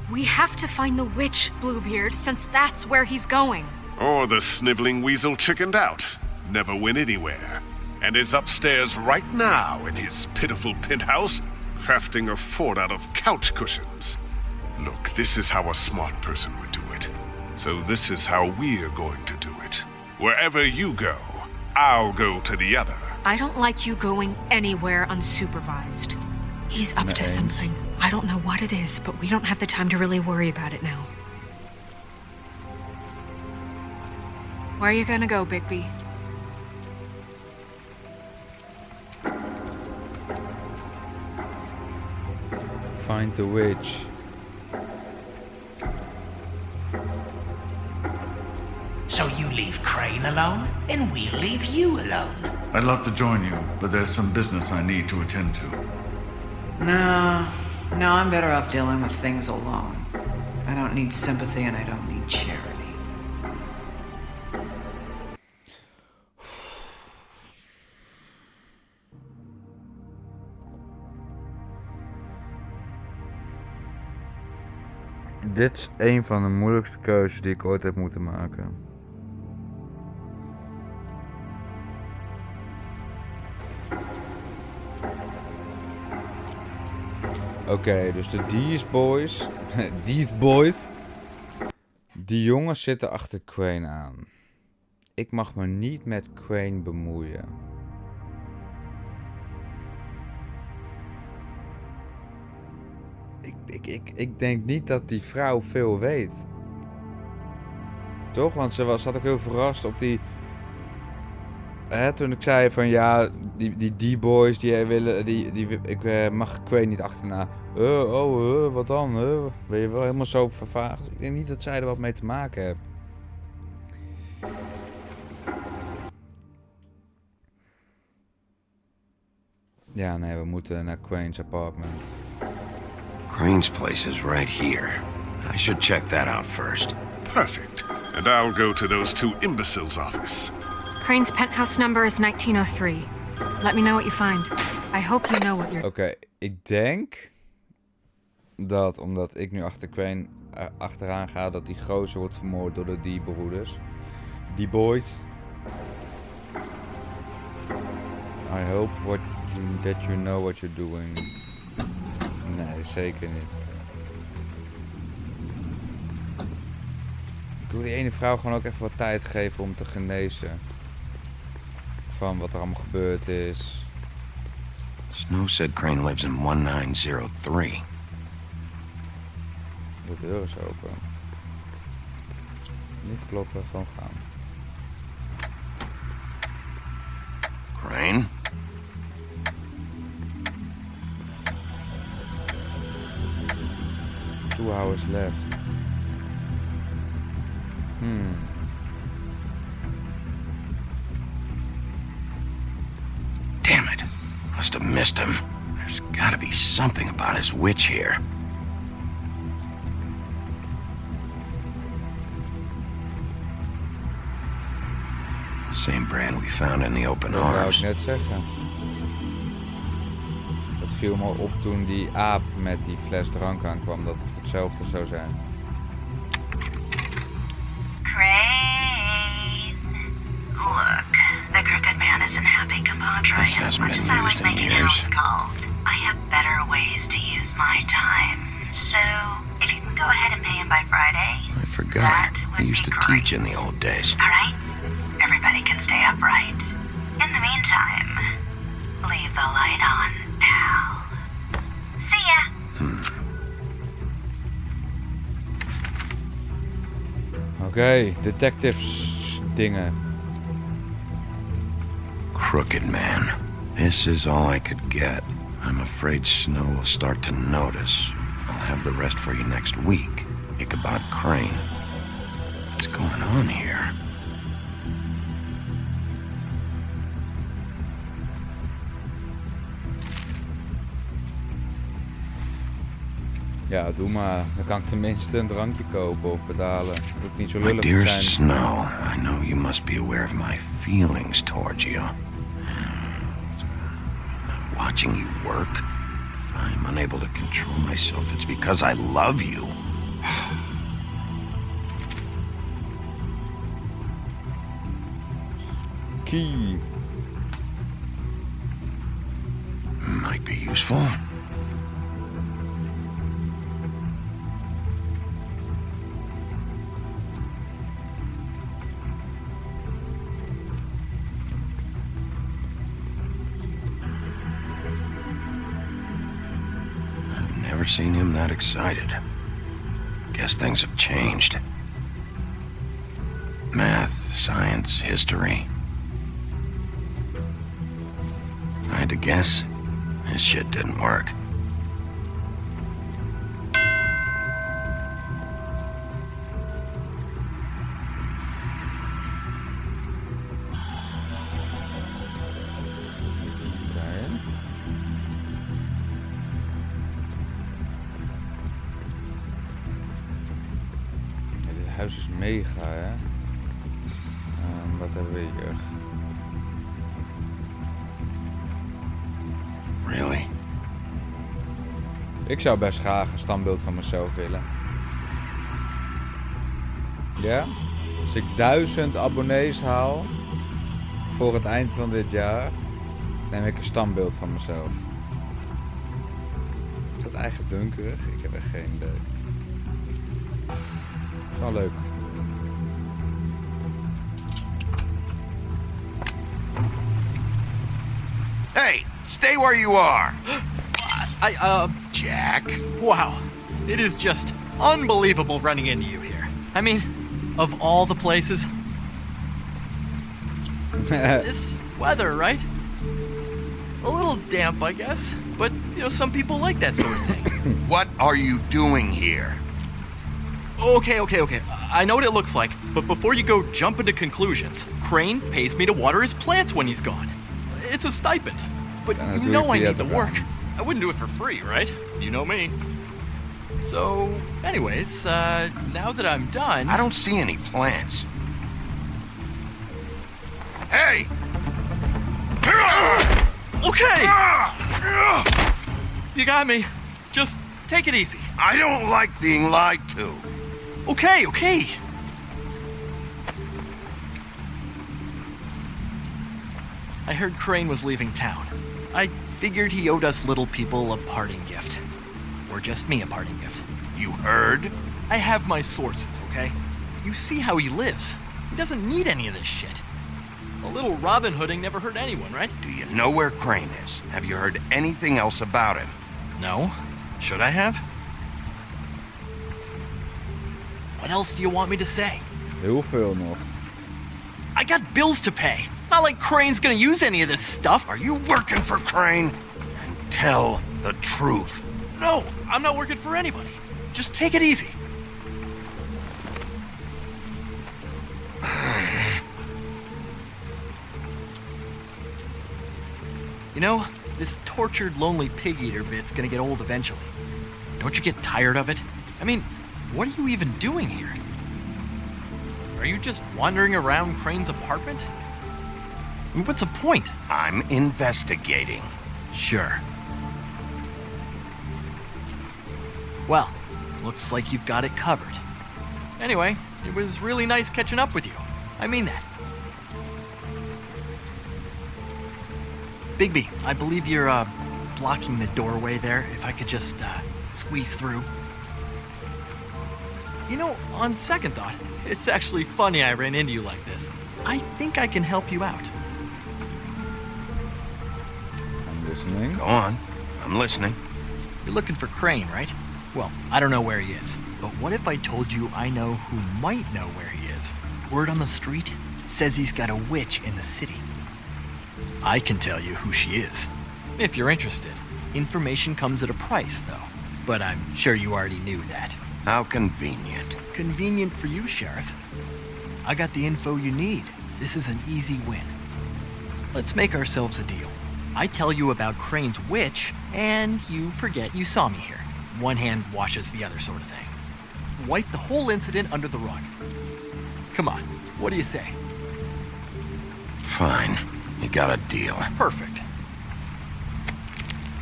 We have to find the witch, Bluebeard, since that's where he's going. Or the sniveling weasel chickened out. Never went anywhere. And is upstairs right now in his pitiful penthouse, crafting a fort out of couch cushions. Look, this is how a smart person would do it. So this is how we're going to do it. Wherever you go, I'll go to the other. I don't like you going anywhere unsupervised. He's up to something. I don't know what it is, but we don't have the time to really worry about it now. Where are you gonna go, Bigby? Find the witch. So you leave Crane alone, and we'll leave you alone. I'd love to join you, but there's some business I need to attend to. No, I'm better off dealing with things alone. I don't need sympathy and I don't need charity. Dit is een van de moeilijkste keuzes die ik ooit heb moeten maken. Oké, dus de These Boys. Die jongens zitten achter Crane aan. Ik mag me niet met Crane bemoeien. Ik denk niet dat die vrouw veel weet. Toch? Want ze had ook heel verrast op die... toen ik zei van ja, die boys die willen... Ik mag Crane niet achterna. Wat dan? Ben je wel helemaal zo vervaagd? Ik denk niet dat zij er wat mee te maken heeft. Ja, nee, we moeten naar Crane's apartment. Crane's place is right here. I should check that out first. Perfect. And I'll go to those two imbeciles' office. Crane's penthouse number is 1903. Let me know what you find. I hope you know what you're... Oké, ik denk dat omdat ik nu achter Crane achteraan ga, dat die gozer wordt vermoord door de D-broeders. Die boys. I hope that you know what you're doing. Nee, zeker niet. Ik wil die ene vrouw gewoon ook even wat tijd geven om te genezen. Van wat er allemaal gebeurd is. Snow said Crane lives in 1903. De deur is open. Niet kloppen, gewoon gaan. Crane? 2 hours left. Damn it. Must have missed him. There's gotta be something about his witch here. Same brand we found in the open Dat wou ik arms. net zeggen. Dat viel me al op toen die aap met die fles drank aankwam, dat het hetzelfde zou zijn. Crane. Look, the crooked man isn't having compadre This as hasn't much been as I used like in making years. house calls. I have better ways to use my time. So, if you can go ahead and pay him by Friday, I forgot. I used to teach in the old days. alright? Everybody can stay upright. In the meantime, leave the light on, pal. See ya! Oké, detectives dingen. Crooked man. This is all I could get. I'm afraid Snow will start to notice. I'll have the rest for you next week. Ichabod Crane. What's going on here? Ja, doe maar. Dan kan ik tenminste een drankje kopen of betalen. Hoeft niet zo My lullig te dear zijn. Snow, I know you must be aware of my feelings towards you. Watching you work, if I'm unable to control myself, it's because I love you. Key. Might be useful. Never seen him that excited. Guess things have changed. Math, science, history. If I had to guess, this shit didn't work. Het huis is mega, hè? Wat hebben we hier? Really? Ik zou best graag een standbeeld van mezelf willen. Ja? Als ik 1000 abonnees haal voor het eind van dit jaar, neem ik een standbeeld van mezelf. Is dat eigendunkerig? Ik heb echt geen idee. Is wel leuk. Hey, stay where you are. Jack? Wow. It is just unbelievable running into you here. I mean, of all the places. This weather, right? A little damp, I guess. But, you know, some people like that sort of thing. What are you doing here? Okay. I know what it looks like, but before you go jump into conclusions, Crane pays me to water his plants when he's gone. It's a stipend. But you know I need the work. I wouldn't do it for free, right? You know me. So, anyways, now that I'm done... I don't see any plants. Hey! Okay! You got me. Just take it easy. I don't like being lied to. Okay. I heard Crane was leaving town. I figured he owed us little people a parting gift. Or just me a parting gift. You heard? I have my sources, okay? You see how he lives. He doesn't need any of this shit. A little Robin Hooding never hurt anyone, right? Do you know where Crane is? Have you heard anything else about him? No. Should I have? What else do you want me to say? Heel veel nog. I got bills to pay. Not like Crane's gonna use any of this stuff. Are you working for Crane? And tell the truth. No, I'm not working for anybody. Just take it easy. You know, this tortured, lonely pig-eater bit's gonna get old eventually. Don't you get tired of it? I mean, what are you even doing here? Are you just wandering around Crane's apartment? I mean, what's the point? I'm investigating. Sure. Well, looks like you've got it covered. Anyway, it was really nice catching up with you. I mean that. Bigby, I believe you're, blocking the doorway there. If I could just, squeeze through. You know, on second thought, it's actually funny I ran into you like this. I think I can help you out. I'm listening. Go on. I'm listening. You're looking for Crane, right? Well, I don't know where he is. But what if I told you I know who might know where he is? Word on the street says he's got a witch in the city. I can tell you who she is, if you're interested. Information comes at a price, though. But I'm sure you already knew that. How convenient. Convenient for you, Sheriff. I got the info you need. This is an easy win. Let's make ourselves a deal. I tell you about Crane's witch, and you forget you saw me here. One hand washes the other sort of thing. Wipe the whole incident under the rug. Come on, what do you say? Fine. You got a deal. Perfect.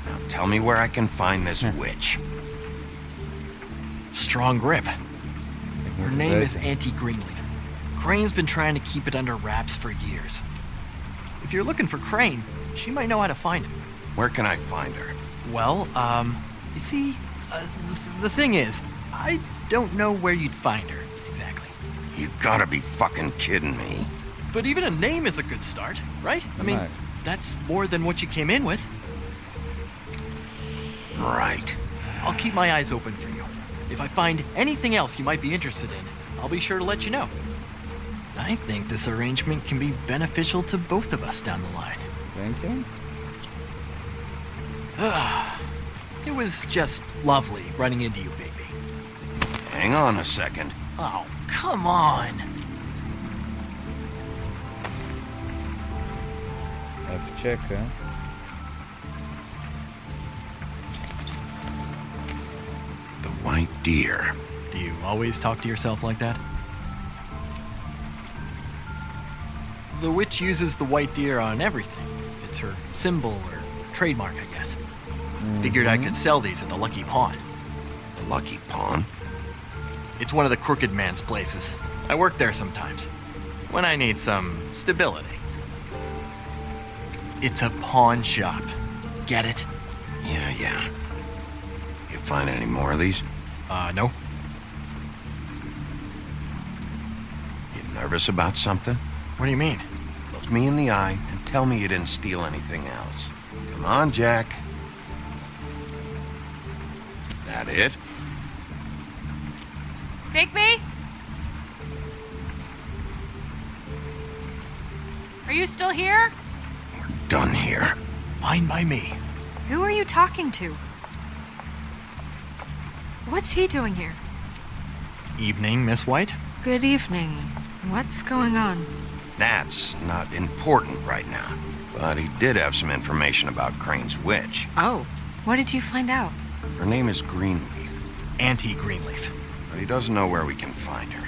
Now tell me where I can find this witch. Strong grip. Her name is Auntie Greenleaf. Crane's been trying to keep it under wraps for years. If you're looking for Crane, she might know how to find him. Where can I find her? Well, you see, the thing is, I don't know where you'd find her, exactly. You gotta be fucking kidding me. But even a name is a good start, right? I mean, that's more than what you came in with. Right. I'll keep my eyes open for you. If I find anything else you might be interested in, I'll be sure to let you know. I think this arrangement can be beneficial to both of us down the line. Thank you. It was just lovely running into you, Bigby. Hang on a second. Oh, come on. Even checken. The white deer. Do you always talk to yourself like that? The witch uses the white deer on everything. It's her symbol or trademark, I guess. Figured I could sell these at the Lucky Pawn. The Lucky Pawn? It's one of the crooked man's places. I work there sometimes, when I need some stability. It's a pawn shop. Get it? Yeah. You find any more of these? No. You nervous about something? What do you mean? Look me in the eye and tell me you didn't steal anything else. Come on, Jack. That it? Bigby? Are you still here? Done here. Fine by me. Who are you talking to? What's he doing here? Evening, Miss White. Good evening. What's going on? That's not important right now. But he did have some information about Crane's witch. Oh, what did you find out? Her name is Greenleaf. Auntie Greenleaf. But he doesn't know where we can find her.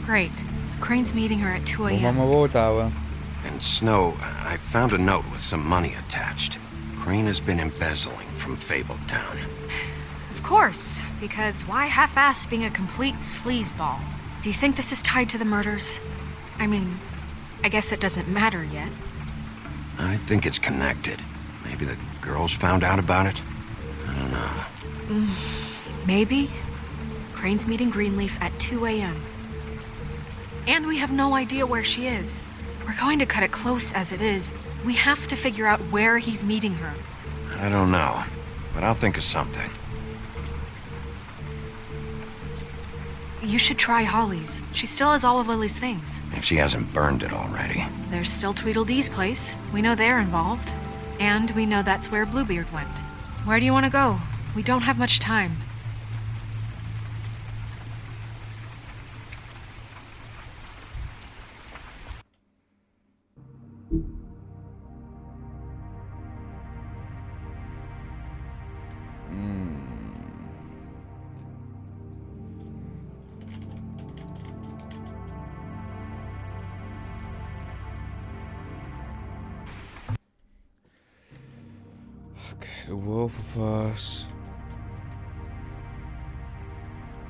Great. Crane's meeting her at 2 Moet maar a.m. mijn woord houden. And Snow, I found a note with some money attached. Crane has been embezzling from Fabletown. Of course, because why half-ass being a complete sleazeball? Do you think this is tied to the murders? I mean, I guess it doesn't matter yet. I think it's connected. Maybe the girls found out about it? I don't know. Maybe. Crane's meeting Greenleaf at 2 a.m. And we have no idea where she is. We're going to cut it close as it is. We have to figure out where he's meeting her. I don't know, but I'll think of something. You should try Holly's. She still has all of Lily's things. If she hasn't burned it already. There's still Tweedledee's place. We know they're involved. And we know that's where Bluebeard went. Where do you want to go? We don't have much time. De wolvenvas.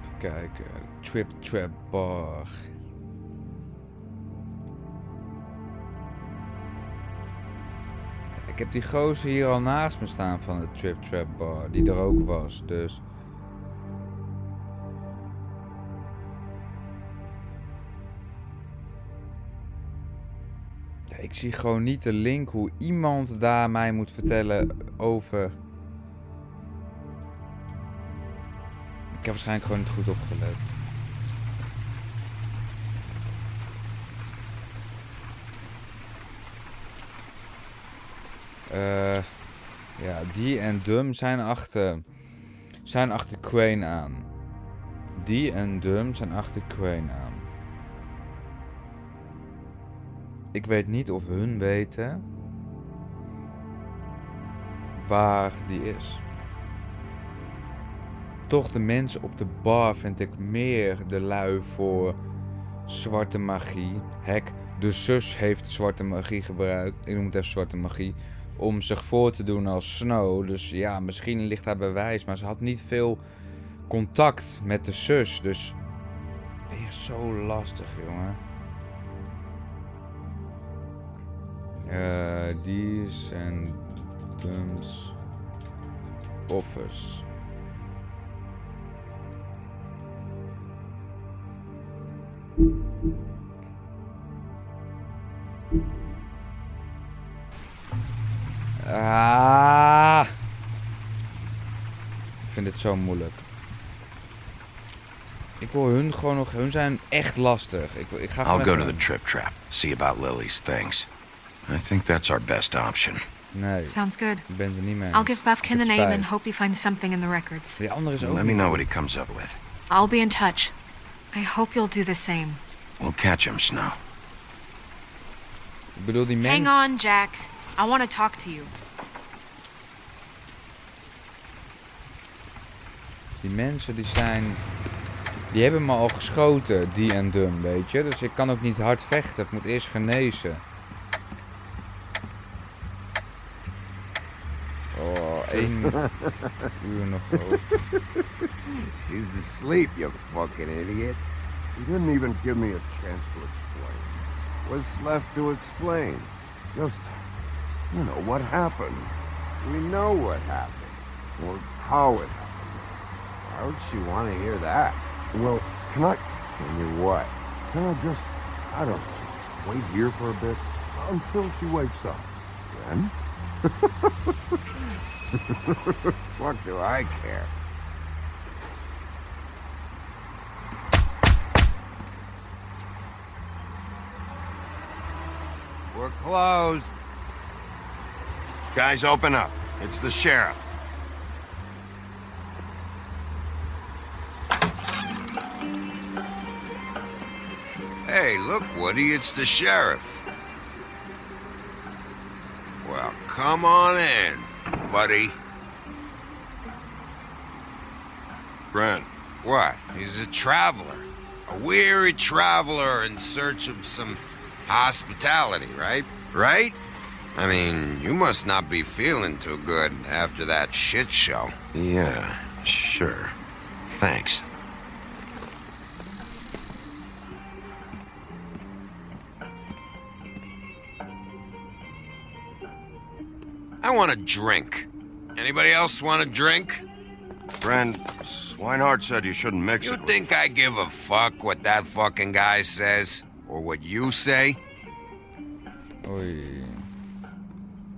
Even kijken. Trip Trap Bar. Ik heb die gozer hier al naast me staan van de Trip Trap Bar. Die er ook was. Dus. Ja, ik zie gewoon niet de link hoe iemand daar mij moet vertellen over. Ik heb waarschijnlijk gewoon niet goed opgelet. Ja, die en Dum zijn achter Crane aan. Die en Dum zijn achter Crane aan. Ik weet niet of hun weten waar die is. Toch de mensen op de bar vind ik meer de lui voor zwarte magie. Hek, de zus heeft zwarte magie gebruikt. Ik noem het even zwarte magie. Om zich voor te doen als Snow. Dus ja, misschien ligt daar bewijs. Maar ze had niet veel contact met de zus. Dus weer zo lastig, jongen. These and Dum's office. Ah. Ik vind dit zo moeilijk. Ik wil hun gewoon nog. Hun zijn echt lastig. Ik ga I'll go to the Trip Trap. See about Lily's things. I think that's our best option. Nee. Sounds good. Ik ben er niet mee. I'll give Buffkin the name and hope he finds something in the records. Die andere is ook. Let me know what he comes up with. I'll be in touch. I hope you'll do the same. We'll catch him, Snow. Ik bedoel die mensen. Hang on, Jack. I want to talk to you. Die mensen die hebben me al geschoten, die en Dum, weet je. Dus ik kan ook niet hard vechten. Ik moet eerst genezen. Oh, 1 uur nog over. He's asleep, you fucking idiot. He didn't even give me a chance to explain. What's left to explain? Just, you know, what happened. We know what happened. Or how it happened. Why would she want to hear that? Well, can you what? Can I just, I don't know, wait here for a bit until she wakes up? Then? What do I care? We're closed. Guys, open up. It's the sheriff. Hey, look, Woody, it's the sheriff. Well, come on in, buddy. Grant. What? He's a traveler. A weary traveler in search of some hospitality, right? Right? I mean, you must not be feeling too good after that shit show. Yeah, sure. Thanks. I want a drink. Anybody else want a drink? Friend, Swinehart said you shouldn't mix it. You think I give a fuck what that fucking guy says? Or what you say? Oei.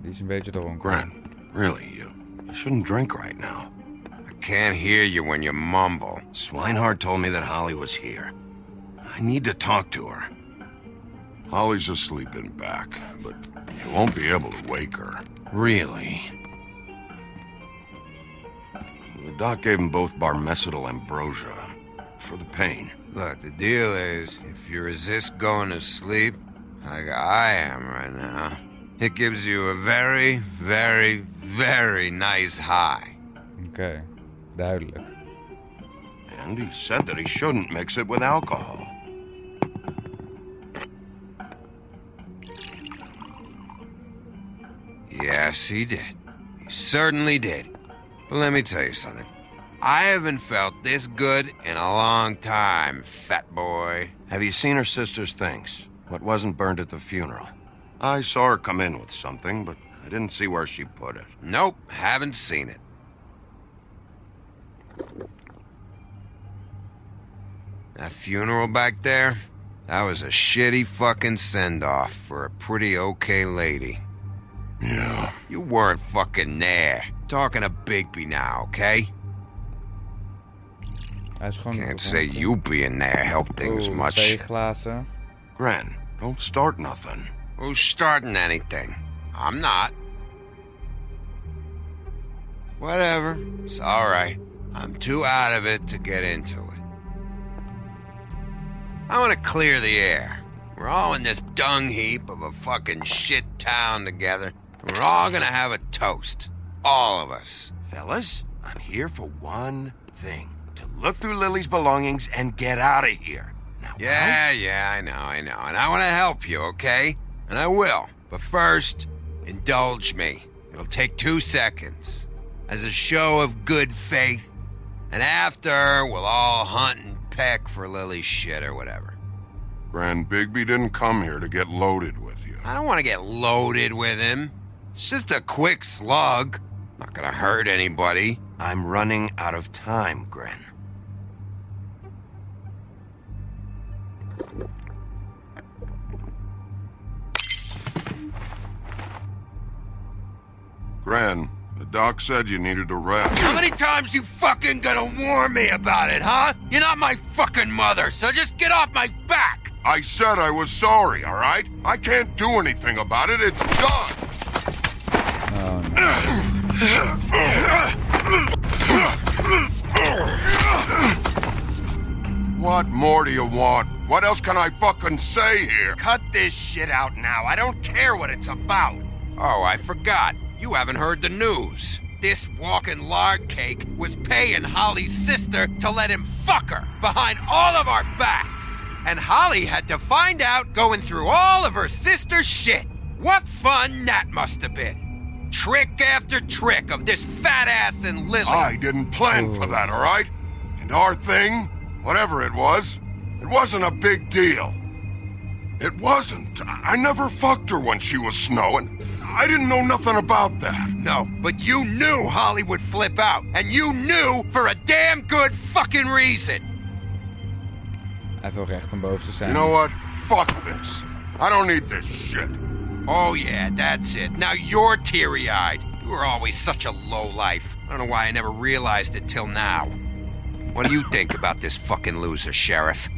Die is een beetje dronken. Grant, really, you shouldn't drink right now. I can't hear you when you mumble. Swinehart told me that Holly was here. I need to talk to her. Holly's asleep in back, but you won't be able to wake her. Really? The doc gave them both barmecidal ambrosia for the pain. Look, the deal is, if you resist going to sleep, like I am right now, it gives you a very, very, very nice high. Okay, duidelijk. And he said that he shouldn't mix it with alcohol. Yes, he did. He certainly did. But let me tell you something. I haven't felt this good in a long time, fat boy. Have you seen her sister's things? What wasn't burned at the funeral? I saw her come in with something, but I didn't see where she put it. Nope, haven't seen it. That funeral back there, that was a shitty fucking send-off for a pretty okay lady. Yeah. You weren't fucking there. Talking to Bigby now, okay? Can't say you being there helped things much. 2 glazen. Gren, don't start nothing. Who's starting anything? I'm not. Whatever. It's alright. I'm too out of it to get into it. I want to clear the air. We're all in this dung heap of a fucking shit town together. We're all gonna have a toast. All of us. Fellas, I'm here for one thing. To look through Lily's belongings and get out of here. Now, Yeah, I know. And I want to help you, okay? And I will. But first, indulge me. It'll take 2 seconds. As a show of good faith. And after, we'll all hunt and peck for Lily's shit or whatever. Grand Bigby didn't come here to get loaded with you. I don't want to get loaded with him. It's just a quick slug. Not gonna hurt anybody. I'm running out of time, Gren. Gren, the doc said you needed a rest. How many times you fucking gonna warn me about it, huh? You're not my fucking mother, so just get off my back! I said I was sorry, all right? I can't do anything about it. It's done. Oh, no. What more do you want? What else can I fucking say here? Cut this shit out now. I don't care what it's about. Oh, I forgot. You haven't heard the news. This walking lard cake was paying Holly's sister to let him fuck her behind all of our backs. And Holly had to find out going through all of her sister's shit. What fun that must have been. Trick after trick of this fat ass and Lily. I didn't plan for that, all right? And our thing, whatever it wasn't a big deal. It wasn't. I never fucked her when she was snowing. I didn't know nothing about that. No, but you knew Holly would flip out. And you knew for a damn good fucking reason. Hij heeft wel recht om boos te zijn. You know what? Fuck this. I don't need this shit. Oh yeah, that's it. Now you're teary-eyed. You were always such a lowlife. I don't know why I never realized it till now. What do you think about this fucking loser, Sheriff?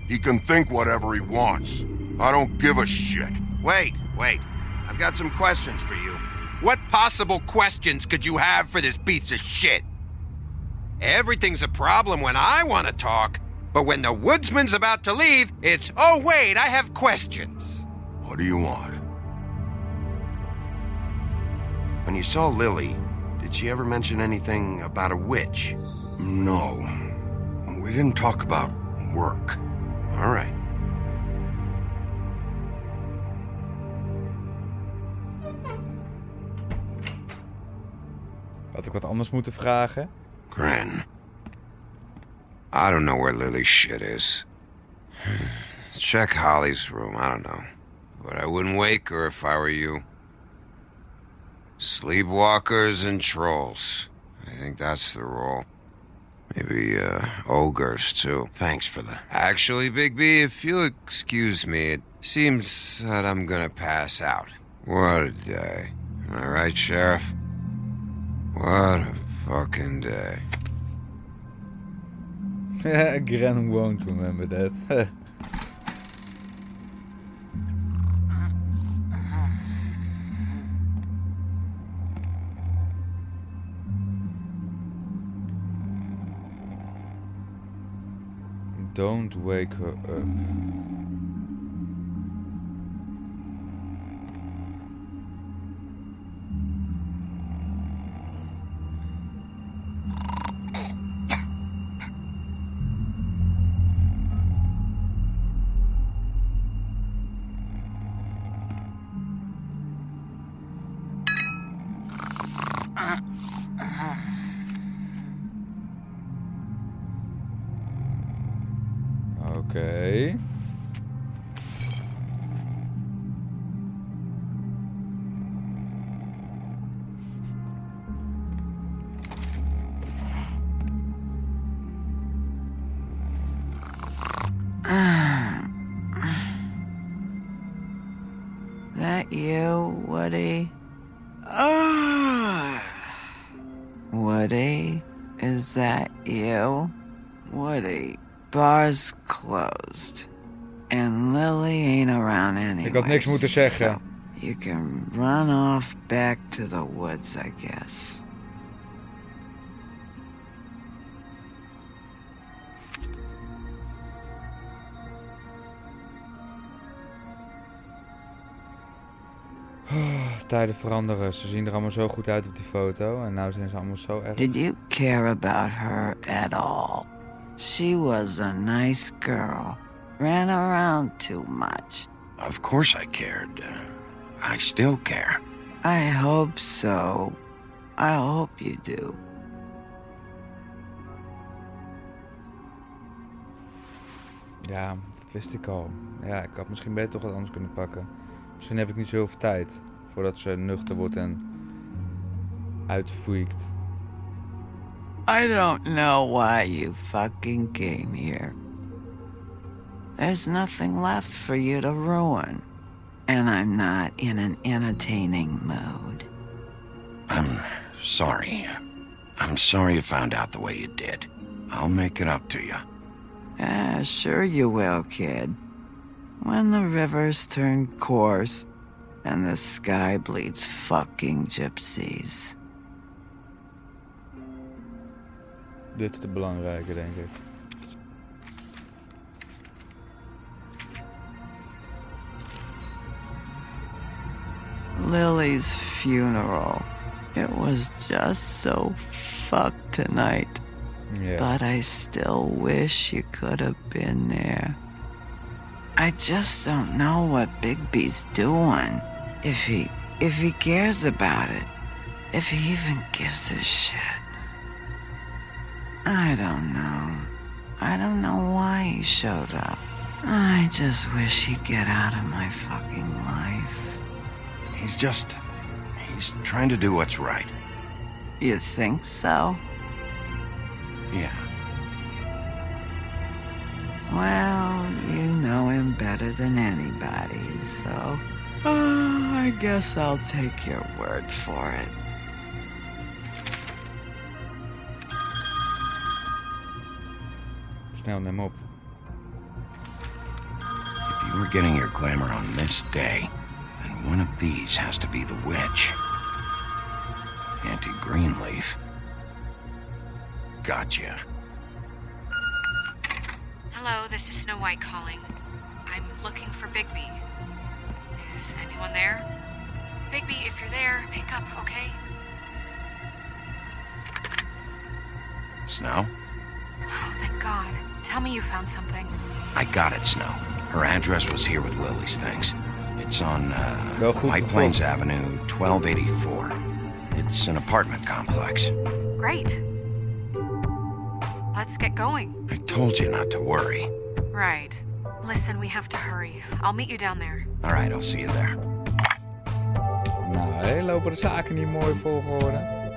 He can think whatever he wants. I don't give a shit. Wait. I've got some questions for you. What possible questions could you have for this piece of shit? Everything's a problem when I want to talk, But when the woodsman's about to leave, it's, oh wait, I have questions. What do you want? When you saw Lily, did she ever mention anything about a witch? No. We didn't talk about work. All right. Had ik wat anders moeten vragen? Gren. I don't know where Lily's shit is. Check Holly's room, I don't know. But I wouldn't wake her if I were you. Sleepwalkers and trolls. I think that's the rule. Maybe, ogres, too. Thanks for the... Actually, Bigby, if you'll excuse me, it seems that I'm gonna pass out. What a day. Am I right, Sheriff? What a fucking day. Gren won't remember that. Don't wake her up. Okay. That you, Woody? Woody? Is that you? Woody, bar's closed. And Lily ain't around anyway. Ik had niks moeten zeggen. So you can run off back to the woods, I guess. Tijden veranderen. Ze zien er allemaal zo goed uit op die foto. En nou zijn ze allemaal zo erg. Did you care about her at all? She was a nice girl. Ran around too much. Of course I cared. I still care. I hope so. I hope you do. Ja, dat wist ik al. Ja, ik had misschien beter toch wat anders kunnen pakken. Misschien heb ik niet zoveel tijd voordat ze nuchter wordt en uitfreakt. I don't know why you fucking came here. There's nothing left for you to ruin. And I'm not in an entertaining mood. I'm sorry. I'm sorry you found out the way you did. I'll make it up to you. Ah, sure you will, kid. When the rivers turn coarse and the sky bleeds fucking gypsies. Dit is de belangrijke, denk ik. Lily's funeral. It was just so fucked tonight. Yeah. But I still wish you could have been there. I just don't know what Bigby's doing. If he cares about it. If he even gives a shit. I don't know. I don't know why he showed up. I just wish he'd get out of my fucking life. He's trying to do what's right. You think so? Yeah. Well, you know him better than anybody, so... I guess I'll take your word for it. Snel, neem op. If you were getting your glamour on this day, then one of these has to be the witch. Auntie Greenleaf. Gotcha. Hello, this is Snow White calling. I'm looking for Bigby. Is anyone there? Bigby, if you're there, pick up, okay? Snow? Oh, thank God. Tell me you found something. I got it, Snow. Her address was here with Lily's things. It's on, White Plains Avenue, 1284. It's an apartment complex. Great. Let's get going. I told you not to worry. Right. Listen, we have to hurry. I'll meet you down there. All right, I'll see you there. Nou, lopen de zaken niet mooi volgorde.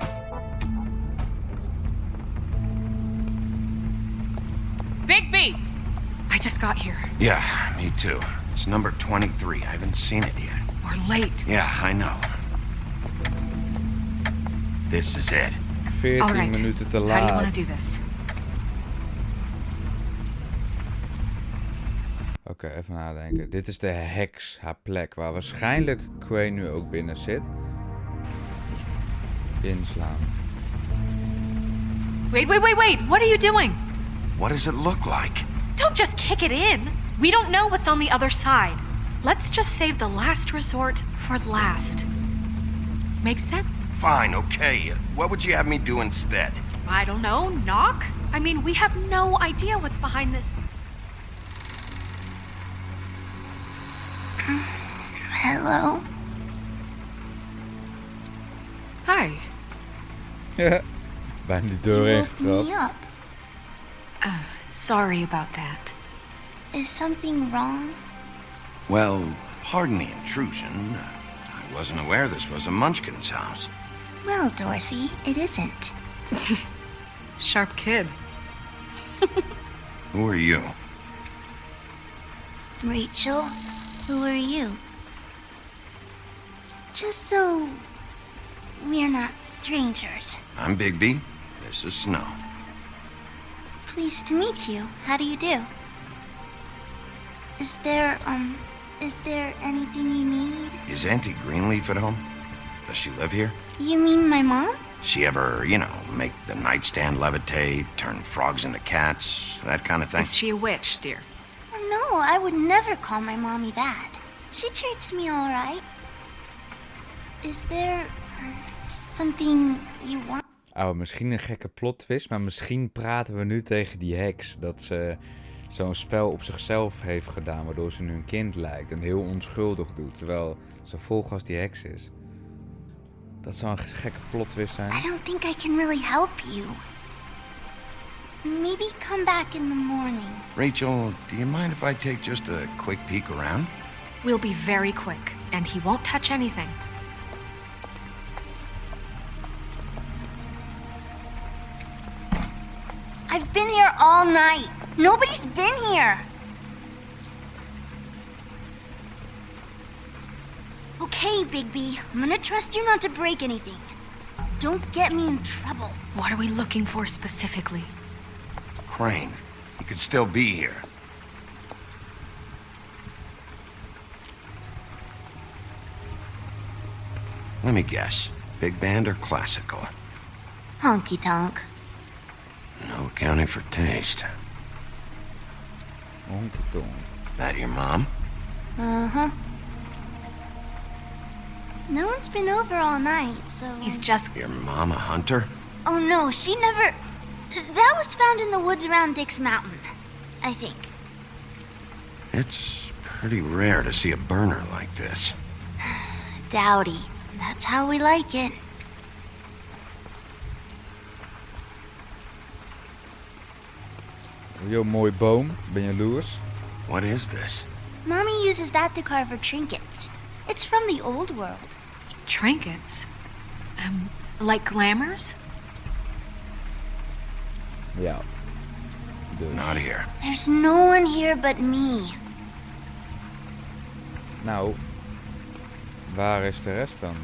Bigby! I just got here. Yeah, me too. It's number 23. I haven't seen it yet. We're late. Yeah, I know. This is it. 14 minuten te laat. How do you want to do this? Oké, even nadenken. Dit is de heks, haar plek, waar waarschijnlijk Crane nu ook binnen zit. Dus inslaan. Wait. What are you doing? What does it look like? Don't just kick it in. We don't know what's on the other side. Let's just save the last resort for last. Makes sense? Fine, okay. What would you have me do instead? I don't know. Knock? I mean, we have no idea what's behind this. Hello? Hi. Bijna die deur You recht woke me trapt. up. Sorry about that. Is something wrong? Well, pardon the intrusion. I wasn't aware this was a Munchkin's house. Well, Dorothy, it isn't. Sharp kid. Who are you? Rachel, who are you? Just so we're not strangers. I'm Bigby. This is Snow. Pleased to meet you. How do you do? Is there anything you need? Is Auntie Greenleaf at home? Does she live here? You mean my mom? She ever, make the nightstand levitate, turn frogs into cats, that kind of thing? Is she a witch, dear? No, I would never call my mommy that. She treats me all right. Is there something you want? Oh, misschien een gekke plot twist, maar misschien praten we nu tegen die heks. Dat ze zo'n spel op zichzelf heeft gedaan, waardoor ze nu een kind lijkt en heel onschuldig doet, terwijl ze volgas die heks is. Dat zou een gekke plot twist zijn. I don't think I can really help you. Maybe come back in the morning. Rachel, do you mind if I take just a quick peek around? We'll be very quick, and he won't touch anything. I've been here all night. Nobody's been here. Okay, Bigby. I'm gonna trust you not to break anything. Don't get me in trouble. What are we looking for specifically? Crane. He could still be here. Let me guess. Big band or classical? Honky tonk. No accounting for taste. Honky tonk. That your mom? Uh-huh. No one's been over all night, so... He's just... Your mom a hunter? Oh no, she never... That was found in the woods around Dick's Mountain, I think. It's pretty rare to see a burner like this. Dowdy. That's how we like it. Yo, mooi boom. Ben jaloers? What is this? Mommy uses that to carve her trinkets. It's from the old world. Trinkets? Like glamours? Ja. Dus. Not here. There's no one here but me. Nou, waar is de rest dan?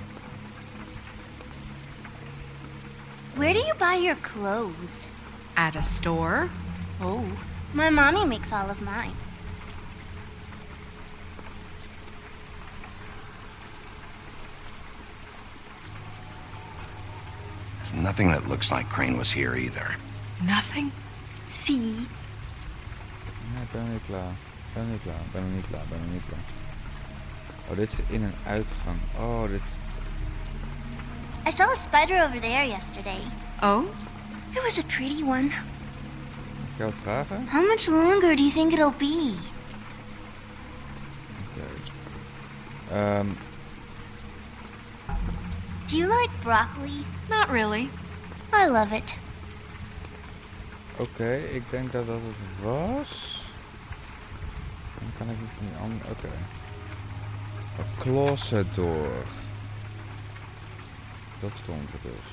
Where do you buy your clothes? At a store? Oh, my mommy makes all of mine. There's nothing that looks like Crane was here either. Nothing? See? Ik ben nog niet klaar. Ben nog niet klaar. Oh, dit is in een uitgang. Oh, dit... I saw a spider over there yesterday. Oh? It was a pretty one. Mag ik jou wat vragen? How much longer do you think it'll be? Okay. Do you like broccoli? Not really. I love it. Oké, ik denk dat dat het was. Dan kan ik niet in die andere... Oké. A closet door. Dat stond er dus.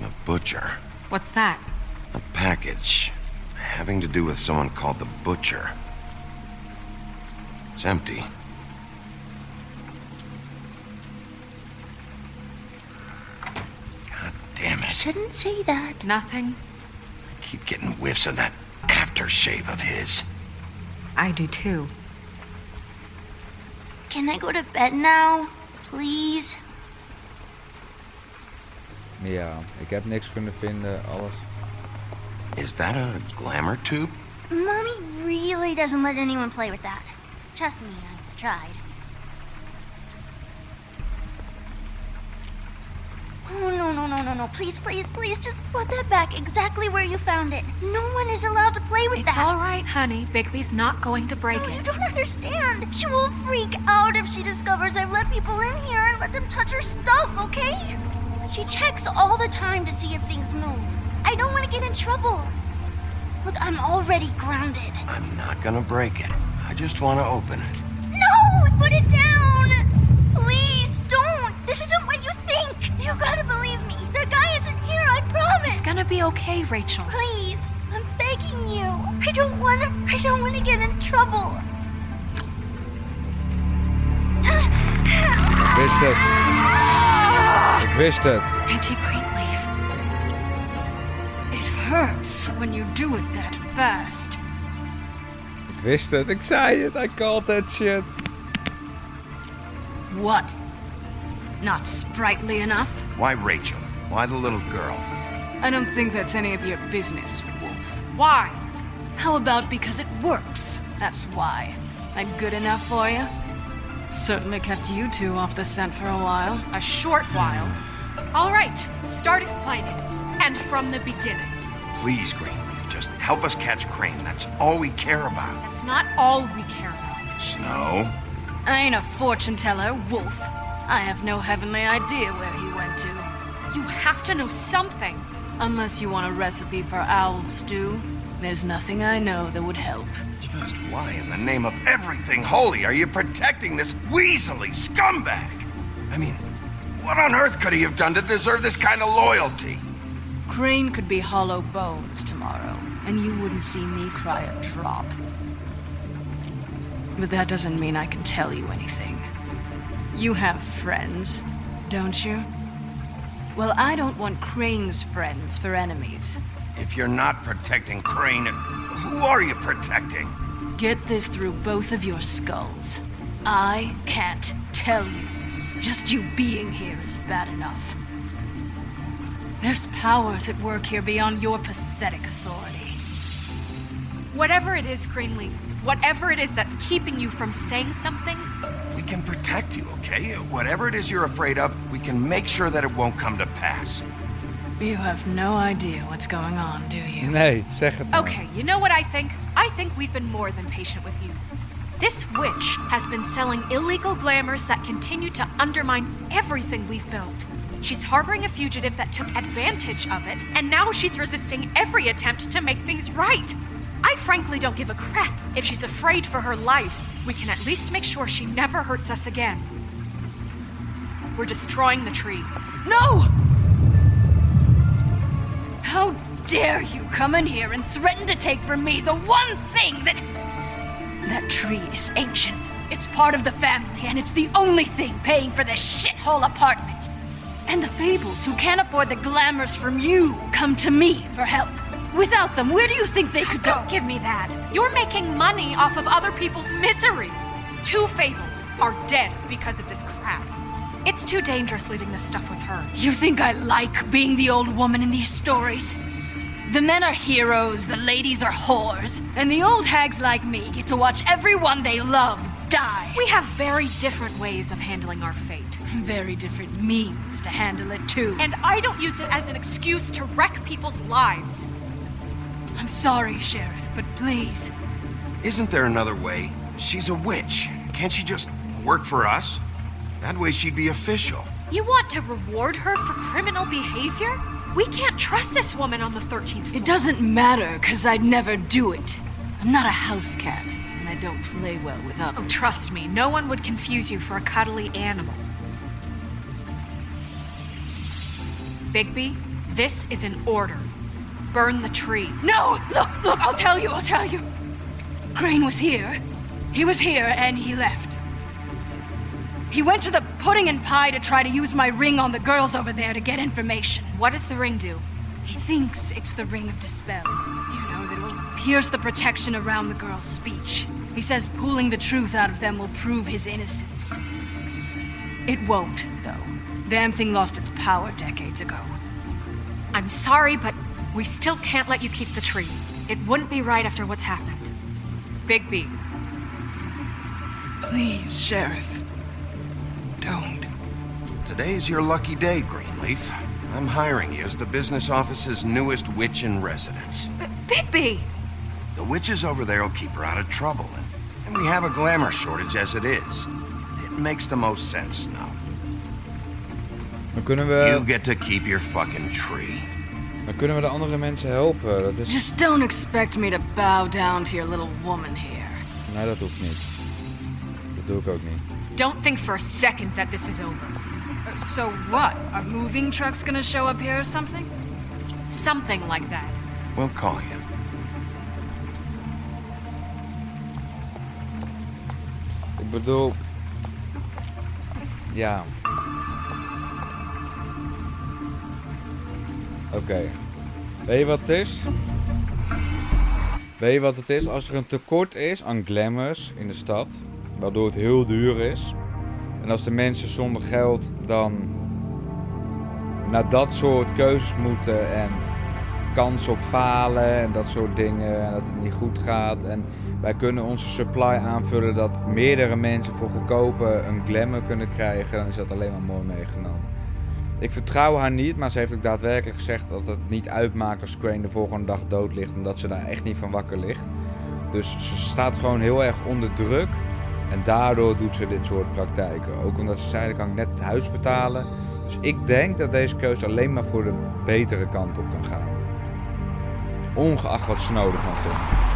A butcher. What's that? A package. Having to do with someone called the Butcher. It's empty. God damn it. Shouldn't say that. Nothing. I keep getting whiffs of that aftershave of his. I do too. Can I go to bed now? Please? Ja, ik heb niks kunnen vinden, alles. Is that a glamour tube? Mommy really doesn't let anyone play with that. Trust me, I've tried. Oh, no. Please, just put that back exactly where you found it. No one is allowed to play with that. It's all right, honey. Bigby's not going to break it. You don't understand. She will freak out if she discovers I've let people in here and let them touch her stuff, okay? She checks all the time to see if things move. I don't want to get in trouble. Look, I'm already grounded. I'm not gonna break it. I just want to open it. No! Put it down! Please, don't! This isn't what you think! You gotta believe me. The guy isn't here, I promise! It's gonna be okay, Rachel. Please, I'm begging you. I don't wanna get in trouble. Ik wist het. Ik wist het. Auntie Greenleaf. It hurts when you do it that fast. Ik wist het. Ik zei het. I called that shit. What? Not sprightly enough? Why Rachel? Why the little girl? I don't think that's any of your business, Wolf. Why? How about because it works? That's why. That good enough for you? Certainly kept you two off the scent for a while. A short while. All right, start explaining. And from the beginning. Please, Greenleaf, just help us catch Crane. That's all we care about. That's not all we care about. Snow? I ain't a fortune teller, Wolf. I have no heavenly idea where he went to. You have to know something. Unless you want a recipe for owl stew, there's nothing I know that would help. Just why in the name of everything holy are you protecting this weaselly scumbag? I mean, what on earth could he have done to deserve this kind of loyalty? Crane could be hollow bones tomorrow, and you wouldn't see me cry a drop. But that doesn't mean I can tell you anything. You have friends, don't you? Well, I don't want Crane's friends for enemies. If you're not protecting Crane, who are you protecting? Get this through both of your skulls. I can't tell you. Just you being here is bad enough. There's powers at work here beyond your pathetic authority. Whatever it is, Greenleaf, whatever it is that's keeping you from saying something... We can protect you, okay? Whatever it is you're afraid of, we can make sure that it won't come to pass. You have no idea what's going on, do you? Nee, zeg het maar. Okay, you know what I think? I think we've been more than patient with you. This witch has been selling illegal glamours that continue to undermine everything we've built. She's harboring a fugitive that took advantage of it, and now she's resisting every attempt to make things right. I frankly don't give a crap if she's afraid for her life. We can at least make sure she never hurts us again. We're destroying the tree. No! How dare you come in here and threaten to take from me the one thing that... That tree is ancient. It's part of the family, and it's the only thing paying for this shithole apartment. And the fables who can't afford the glamours from you come to me for help. Without them, where do you think they could go? Don't give me that. You're making money off of other people's misery. 2 fables are dead because of this crap. It's too dangerous leaving this stuff with her. You think I like being the old woman in these stories? The men are heroes, the ladies are whores, and the old hags like me get to watch everyone they love die. We have very different ways of handling our fate. Very different means to handle it, too. And I don't use it as an excuse to wreck people's lives. I'm sorry, Sheriff, but please. Isn't there another way? She's a witch. Can't she just work for us? That way she'd be official. You want to reward her for criminal behavior? We can't trust this woman on the 13th floor. It doesn't matter, because I'd never do it. I'm not a house cat, and I don't play well with others. Oh, trust me, no one would confuse you for a cuddly animal. Bigby, this is an order. Burn the tree. No! Look, I'll tell you. Crane was here. He was here, and he left. He went to the pudding and pie to try to use my ring on the girls over there to get information. What does the ring do? He thinks it's the ring of dispel. You know, that will pierce the protection around the girls' speech. He says pulling the truth out of them will prove his innocence. It won't, though. Damn thing lost its power decades ago. I'm sorry, but we still can't let you keep the tree. It wouldn't be right after what's happened. Bigby. Please, Sheriff. Don't. Today's your lucky day, Greenleaf. I'm hiring you as the business office's newest witch in residence. Bigby! The witches over there will keep her out of trouble, and we have a glamour shortage as it is. It makes the most sense now. Dan kunnen we... You get to keep your fucking tree. Dan kunnen we de andere mensen helpen. Dat is... Just don't expect me to bow down to your little woman here. Nee, dat hoeft niet. Dat doe ik ook niet. Don't think for a second that this is over. So what? Are moving trucks gonna show up here or something? Something like that. We'll call you. Ik bedoel... Ja. Oké. Weet je wat het is? Weet je wat het is? Als er een tekort is aan glamours in de stad, waardoor het heel duur is, en als de mensen zonder geld dan naar dat soort keuzes moeten en kans op falen en dat soort dingen en dat het niet goed gaat en wij kunnen onze supply aanvullen dat meerdere mensen voor goedkoper een glamour kunnen krijgen, dan is dat alleen maar mooi meegenomen. Ik vertrouw haar niet, maar ze heeft ook daadwerkelijk gezegd dat het niet uitmaakt als Crane de volgende dag dood ligt en dat ze daar echt niet van wakker ligt. Dus ze staat gewoon heel erg onder druk en daardoor doet ze dit soort praktijken. Ook omdat ze zei, dan kan ik net het huis betalen. Dus ik denk dat deze keuze alleen maar voor de betere kant op kan gaan. Ongeacht wat Snow ervan vindt.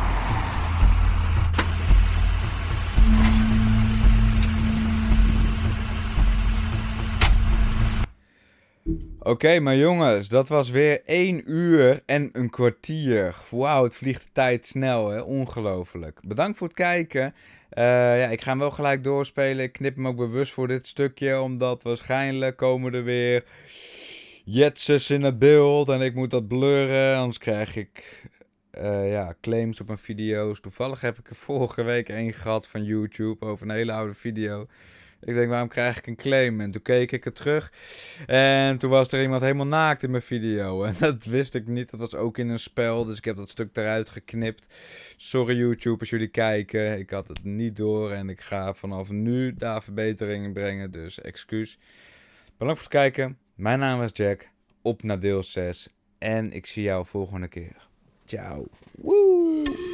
Oké, maar jongens, dat was weer 1 uur en een kwartier. Wauw, het vliegt de tijd snel, hè? Ongelooflijk. Bedankt voor het kijken. Ja, ik ga hem wel gelijk doorspelen. Ik knip hem ook bewust voor dit stukje, omdat waarschijnlijk komen er weer jetsers in het beeld en ik moet dat blurren, anders krijg ik ja, claims op mijn video's. Toevallig heb ik er vorige week 1 gehad van YouTube over een hele oude video. Ik denk, waarom krijg ik een claim? En toen keek ik er terug. En toen was er iemand helemaal naakt in mijn video. En dat wist ik niet. Dat was ook in een spel. Dus ik heb dat stuk eruit geknipt. Sorry YouTube als jullie kijken. Ik had het niet door. En ik ga vanaf nu daar verbeteringen brengen. Dus excuus. Bedankt voor het kijken. Mijn naam was Jack. Op naar deel 6. En ik zie jou volgende keer. Ciao. Woe!